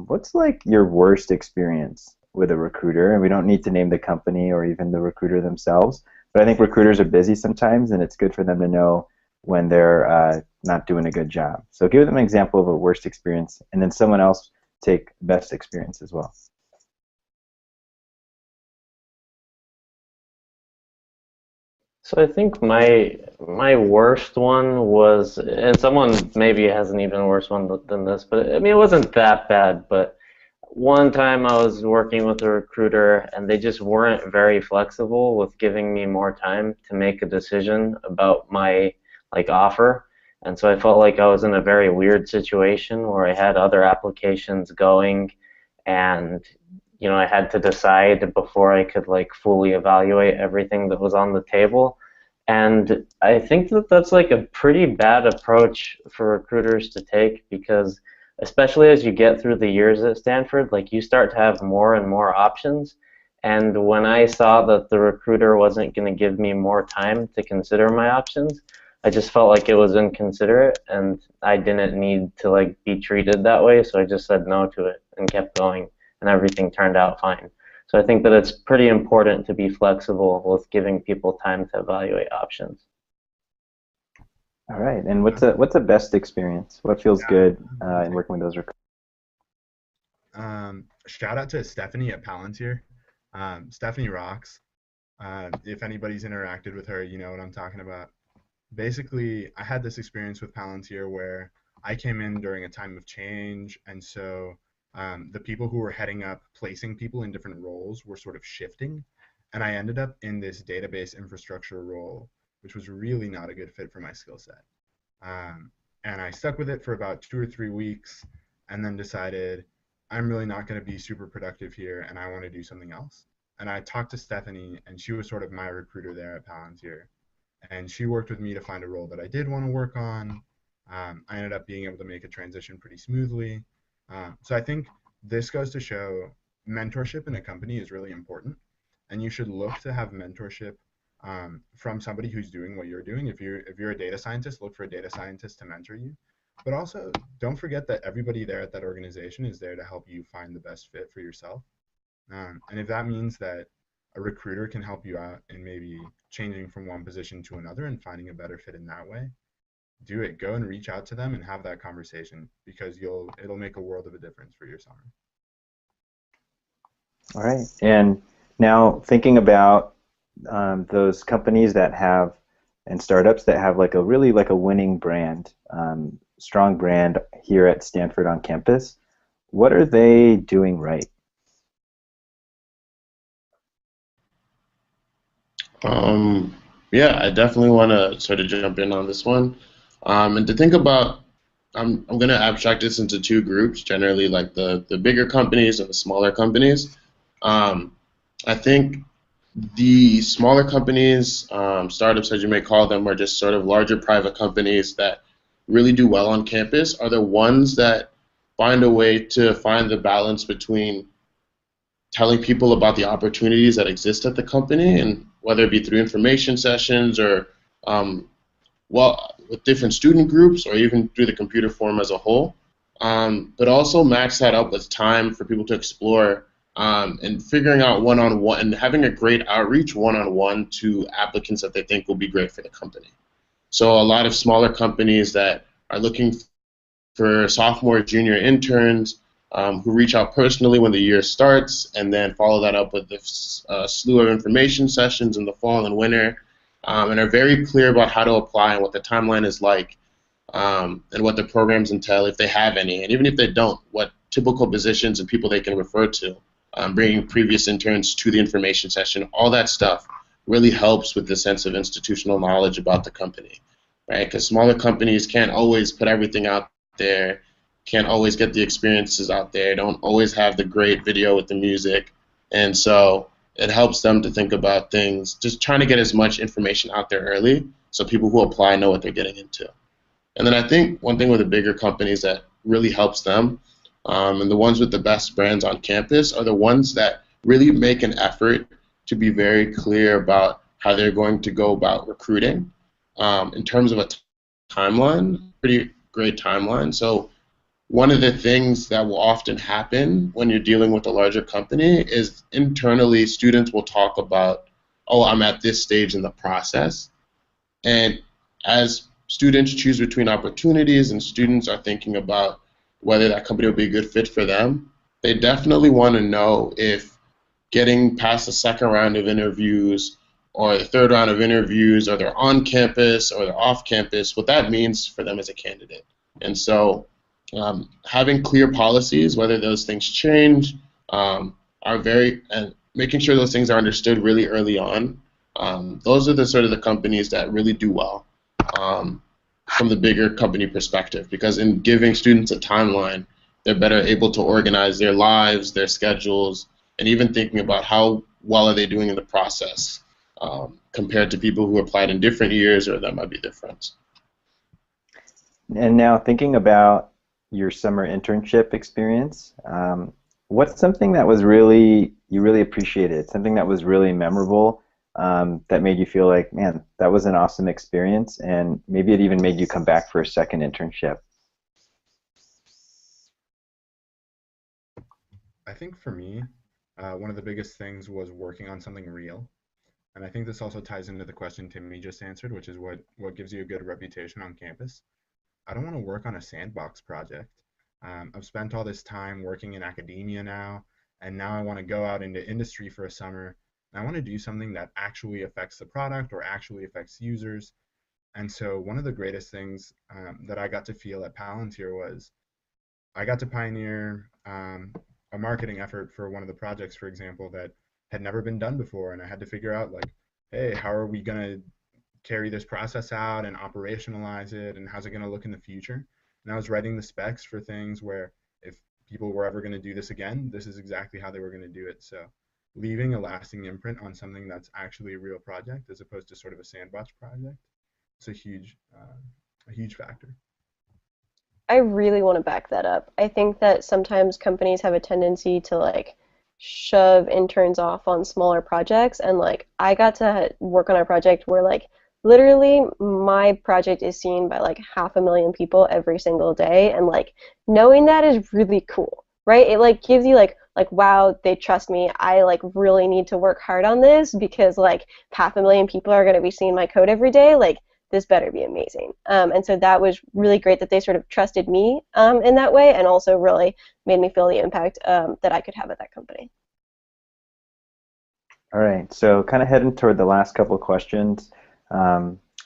A: What's, like, your worst experience with a recruiter? And we don't need to name the company or even the recruiter themselves, but I think recruiters are busy sometimes, and it's good for them to know when they're not doing a good job. So give them an example of a worst experience, and then someone else take best experience as well.
C: So I think my worst one was, and someone maybe has an even worse one than this, but I mean, it wasn't that bad, but one time I was working with a recruiter and they just weren't very flexible with giving me more time to make a decision about my, like, offer. And so I felt like I was in a very weird situation where I had other applications going, and I had to decide before I could, like, fully evaluate everything that was on the table. And I think that that's, like, a pretty bad approach for recruiters to take, because especially as you get through the years at Stanford, like, you start to have more and more options. And when I saw that the recruiter wasn't going to give me more time to consider my options, I just felt like it was inconsiderate, and I didn't need to like be treated that way, so I just said no to it and kept going, and everything turned out fine. So I think that it's pretty important to be flexible with giving people time to evaluate options.
A: All right, and what's a best experience? What feels good in working with those recruiters?
B: Shout out to Stephanie at Palantir. Stephanie rocks. If anybody's interacted with her, you know what I'm talking about. Basically, I had this experience with Palantir where I came in during a time of change, and so the people who were heading up placing people in different roles were sort of shifting, and I ended up in this database infrastructure role, which was really not a good fit for my skill set. And I stuck with it for about 2 or 3 weeks, and then decided I'm really not going to be super productive here, and I want to do something else. And I talked to Stephanie, and she was sort of my recruiter there at Palantir. And she worked with me to find a role that I did want to work on. I ended up being able to make a transition pretty smoothly. So I think this goes to show mentorship in a company is really important, and you should look to have mentorship from somebody who's doing what you're doing. If you're a data scientist, look for a data scientist to mentor you. But also, don't forget that everybody there at that organization is there to help you find the best fit for yourself. And if that means that a recruiter can help you out in maybe changing from one position to another and finding a better fit in that way, do it. Go and reach out to them and have that conversation, because it'll make a world of a difference for your summer.
A: All right, and now thinking about those companies that have and startups that have like a really like a winning brand, strong brand here at Stanford on campus, what are they doing right?
E: Yeah, I definitely want to sort of jump in on this one. And to think about, I'm going to abstract this into two groups, generally like the bigger companies and the smaller companies. I think the smaller companies, startups as you may call them, are just sort of larger private companies that really do well on campus, are the ones that find a way to find the balance between telling people about the opportunities that exist at the company, and whether it be through information sessions or with different student groups, or even through the computer forum as a whole, but also match that up with time for people to explore and figuring out one-on-one and having a great outreach one-on-one to applicants that they think will be great for the company. So a lot of smaller companies that are looking for sophomore, junior interns who reach out personally when the year starts, and then follow that up with a slew of information sessions in the fall and winter, and are very clear about how to apply and what the timeline is like, and what the programs entail if they have any, and even if they don't, what typical positions and people they can refer to, bringing previous interns to the information session. All that stuff really helps with the sense of institutional knowledge about the company, right? Because smaller companies can't always put everything out there, can't always get the experiences out there, don't always have the great video with the music, and so it helps them to think about things, just trying to get as much information out there early so people who apply know what they're getting into. And then I think one thing with the bigger companies that really helps them, and the ones with the best brands on campus, are the ones that really make an effort to be very clear about how they're going to go about recruiting in terms of a timeline, pretty great timeline. So one of the things that will often happen when you're dealing with a larger company is internally students will talk about, oh, I'm at this stage in the process. And as students choose between opportunities and students are thinking about whether that company will be a good fit for them, they definitely want to know if getting past the second round of interviews or the third round of interviews, or they're on campus or they're off campus, what that means for them as a candidate. And so having clear policies, whether those things change, and making sure those things are understood really early on. Those are the sort of the companies that really do well from the bigger company perspective, because in giving students a timeline, they're better able to organize their lives, their schedules, and even thinking about how well are they doing in the process compared to people who applied in different years or that might be different.
A: And now thinking about your summer internship experience, what's something that was you really appreciated, something that was really memorable that made you feel like, man, that was an awesome experience, and maybe it even made you come back for a second internship?
B: I think for me, one of the biggest things was working on something real. And I think this also ties into the question Timmy just answered, which is what gives you a good reputation on campus. I don't want to work on a sandbox project. I've spent all this time working in academia now, and now I want to go out into industry for a summer. And I want to do something that actually affects the product or actually affects users. And so one of the greatest things that I got to feel at Palantir was I got to pioneer a marketing effort for one of the projects, for example, that had never been done before, and I had to figure out like, hey, how are we gonna carry this process out and operationalize it, and how's it gonna look in the future? And I was writing the specs for things where if people were ever gonna do this again, this is exactly how they were gonna do it. So leaving a lasting imprint on something that's actually a real project as opposed to sort of a sandbox project, it's a huge factor.
D: I really want to back that up. I think that sometimes companies have a tendency to like shove interns off on smaller projects, and like I got to work on a project where like literally my project is seen by like 500,000 people every single day, and like knowing that is really cool, right? It like gives you like wow, they trust me. I like really need to work hard on this because like 500,000 people are going to be seeing my code every day. Like this better be amazing. And so that was really great that they sort of trusted me in that way, and also really made me feel the impact that I could have at that company.
A: All right, so kind of heading toward the last couple of questions.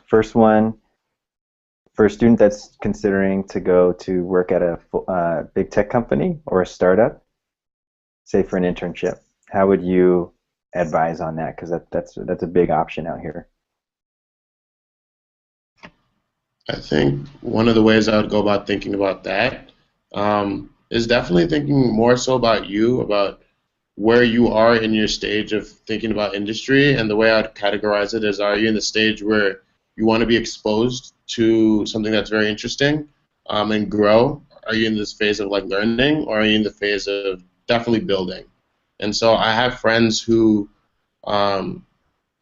A: First one, for a student that's considering to go to work at a big tech company or a startup, say for an internship, how would you advise on that? Because that's a big option out here.
E: I think one of the ways I would go about thinking about that is definitely thinking more so about you, about where you are in your stage of thinking about industry. And the way I'd categorize it is, are you in the stage where you want to be exposed to something that's very interesting and grow? Are you in this phase of like learning, or are you in the phase of definitely building? And so I have friends who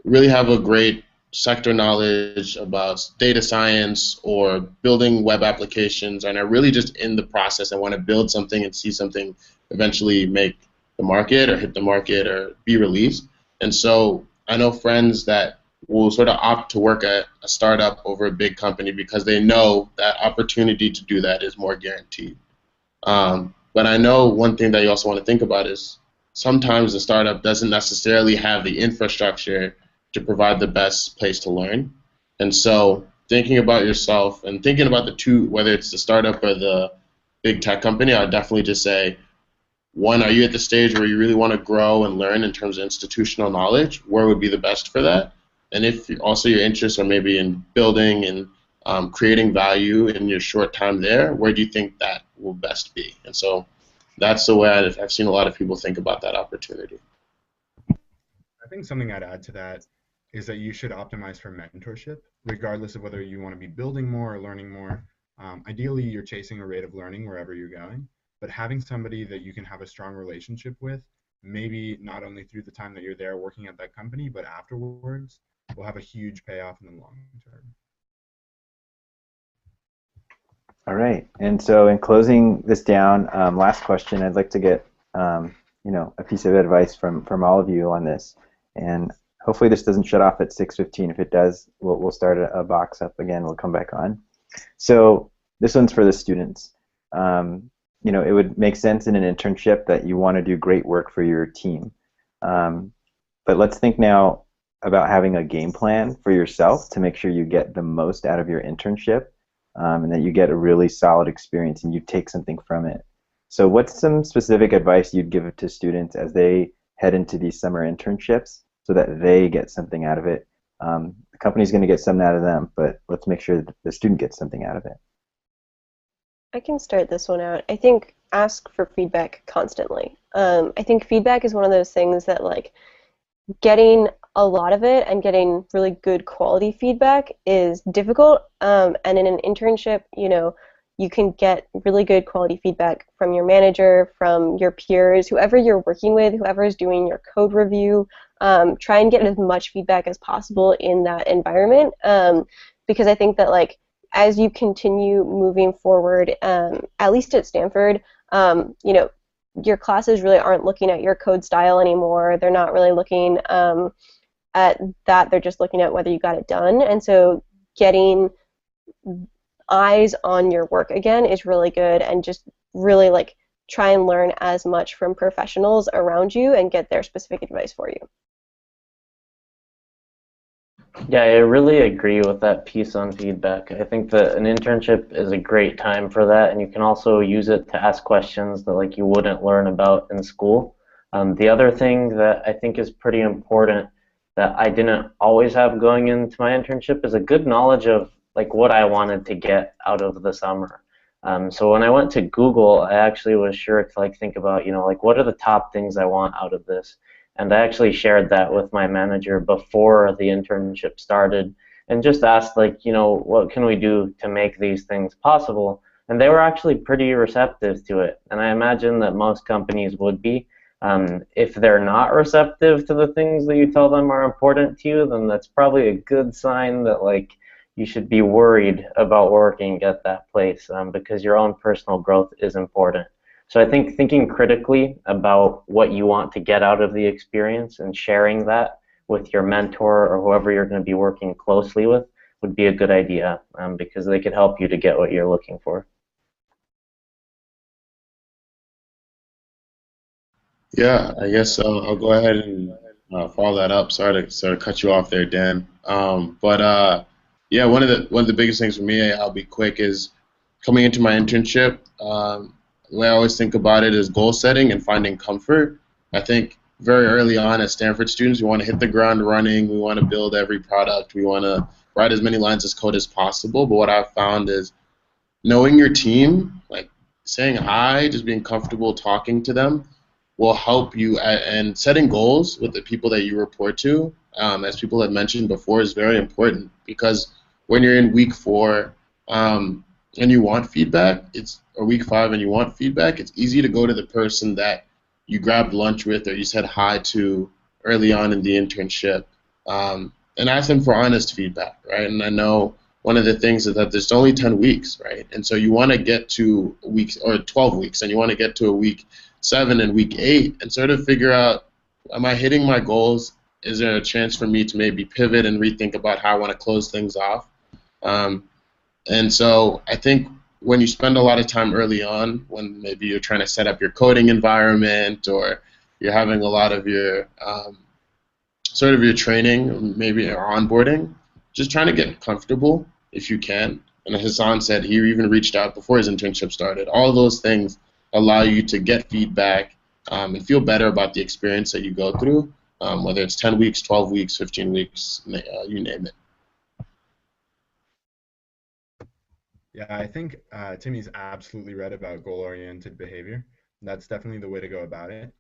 E: really have a great sector knowledge about data science or building web applications, and are really just in the process and want to build something and see something eventually make the market or hit the market or be released. And so I know friends that will sort of opt to work at a startup over a big company because they know that opportunity to do that is more guaranteed. But I know one thing that you also want to think about is sometimes the startup doesn't necessarily have the infrastructure to provide the best place to learn. And so thinking about yourself and thinking about the two, whether it's the startup or the big tech company, I would definitely just say, one, are you at the stage where you really want to grow and learn in terms of institutional knowledge? Where would be the best for that? And if also your interests are maybe in building and creating value in your short time there, where do you think that will best be? And so that's the way I've seen a lot of people think about that opportunity.
B: I think something I'd add to that is that you should optimize for mentorship, regardless of whether you want to be building more or learning more. Ideally, you're chasing a rate of learning wherever you're going, but having somebody that you can have a strong relationship with, maybe not only through the time that you're there working at that company, but afterwards, will have a huge payoff in the long term.
A: All right, and so in closing this down, last question, I'd like to get a piece of advice from all of you on this, and hopefully this doesn't shut off at 6:15. If it does, we'll start a box up again. We'll come back on. So this one's for the students. It would make sense in an internship that you want to do great work for your team. But let's think now about having a game plan for yourself to make sure you get the most out of your internship and that you get a really solid experience and you take something from it. So what's some specific advice you'd give to students as they head into these summer internships so that they get something out of it? The company's going to get something out of them, but let's make sure that the student gets something out of it.
D: I can start this one out. I think ask for feedback constantly. I think feedback is one of those things that like getting a lot of it and getting really good quality feedback is difficult. And in an internship, you can get really good quality feedback from your manager, from your peers, whoever you're working with, whoever is doing your code review. try and get as much feedback as possible in that environment, because I think that like as you continue moving forward, at least at Stanford, you know, your classes really aren't looking at your code style anymore. They're not really looking at that. They're just looking at whether you got it done. And so getting eyes on your work again is really good, and just really like try and learn as much from professionals around you and get their specific advice for you.
C: Yeah, I really agree with that piece on feedback. I think that an internship is a great time for that, and you can also use it to ask questions that like you wouldn't learn about in school. The other thing that I think is pretty important that I didn't always have going into my internship is a good knowledge of like what I wanted to get out of the summer. So when I went to Google, I actually was sure to like think about, you know, like what are the top things I want out of this? And I actually shared that with my manager before the internship started and just asked like, you know, what can we do to make these things possible? And they were actually pretty receptive to it. And I imagine that most companies would be. If they're not receptive to the things that you tell them are important to you, then that's probably a good sign that like you should be worried about working at that place, because your own personal growth is important. So I think thinking critically about what you want to get out of the experience and sharing that with your mentor or whoever you're going to be working closely with would be a good idea, because they could help you to get what you're looking for.
E: Yeah, I guess I'll go ahead and follow that up. Sorry to cut you off there, Dan. Yeah, one of the biggest things for me, I'll be quick, is coming into my internship. The way I always think about it is goal setting and finding comfort. I think very early on as Stanford students, we want to hit the ground running. We want to build every product. We want to write as many lines of code as possible. But what I've found is knowing your team, like saying hi, just being comfortable talking to them, will help you. And setting goals with the people that you report to, as people have mentioned before, is very important, because when you're in week 4 and you want feedback, or week 5 and you want feedback, it's easy to go to the person that you grabbed lunch with or you said hi to early on in the internship, and ask them for honest feedback, right? And I know one of the things is that there's only 10 weeks, right? And so you want to get to weeks, or 12 weeks, and you want to get to a week 7 and week 8 and sort of figure out, am I hitting my goals? Is there a chance for me to maybe pivot and rethink about how I want to close things off? And so I think when you spend a lot of time early on, when maybe you're trying to set up your coding environment, or you're having a lot of your sort of your training, maybe your onboarding, just trying to get comfortable if you can. And as Hassan said, he even reached out before his internship started. All of those things allow you to get feedback and feel better about the experience that you go through, whether it's 10 weeks, 12 weeks, 15 weeks, you name it.
B: Yeah, I think Timmy's absolutely right about goal-oriented behavior. That's definitely the way to go about it.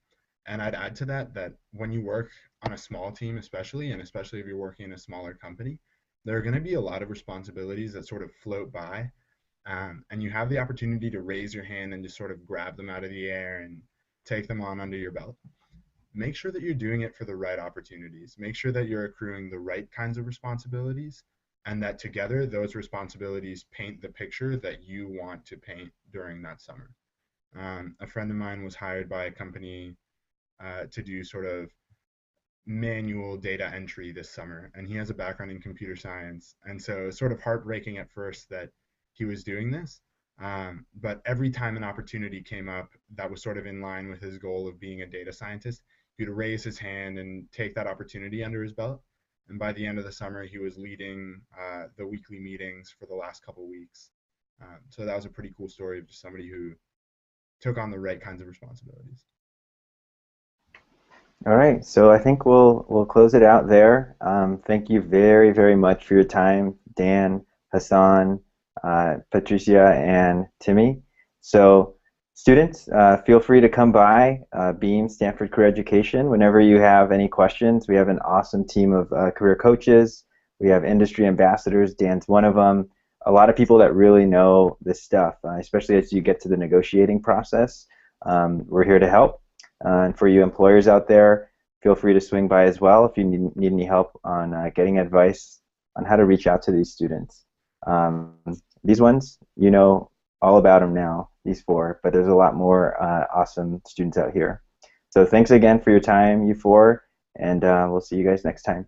B: And I'd add to that that when you work on a small team especially, and especially if you're working in a smaller company, there are going to be a lot of responsibilities that sort of float by, and you have the opportunity to raise your hand and just sort of grab them out of the air and take them on under your belt. Make sure that you're doing it for the right opportunities. Make sure that you're accruing the right kinds of responsibilities, and that together those responsibilities paint the picture that you want to paint during that summer. A friend of mine was hired by a company to do sort of manual data entry this summer, and he has a background in computer science, and so it was sort of heartbreaking at first that he was doing this, but every time an opportunity came up that was sort of in line with his goal of being a data scientist, he would raise his hand and take that opportunity under his belt. And by the end of the summer, he was leading the weekly meetings for the last couple weeks. So that was a pretty cool story of just somebody who took on the right kinds of responsibilities.
A: All right, so I think we'll close it out there. Thank you very, very much for your time, Dan, Hassan, Patricia, and Timmy. So students, feel free to come by Beam Stanford Career Education whenever you have any questions. We have an awesome team of career coaches. We have industry ambassadors. Dan's one of them. A lot of people that really know this stuff, especially as you get to the negotiating process. We're here to help. And for you employers out there, feel free to swing by as well if you need any help on getting advice on how to reach out to these students. These ones, you know all about them now, these four, but there's a lot more awesome students out here. So thanks again for your time, you four, and we'll see you guys next time.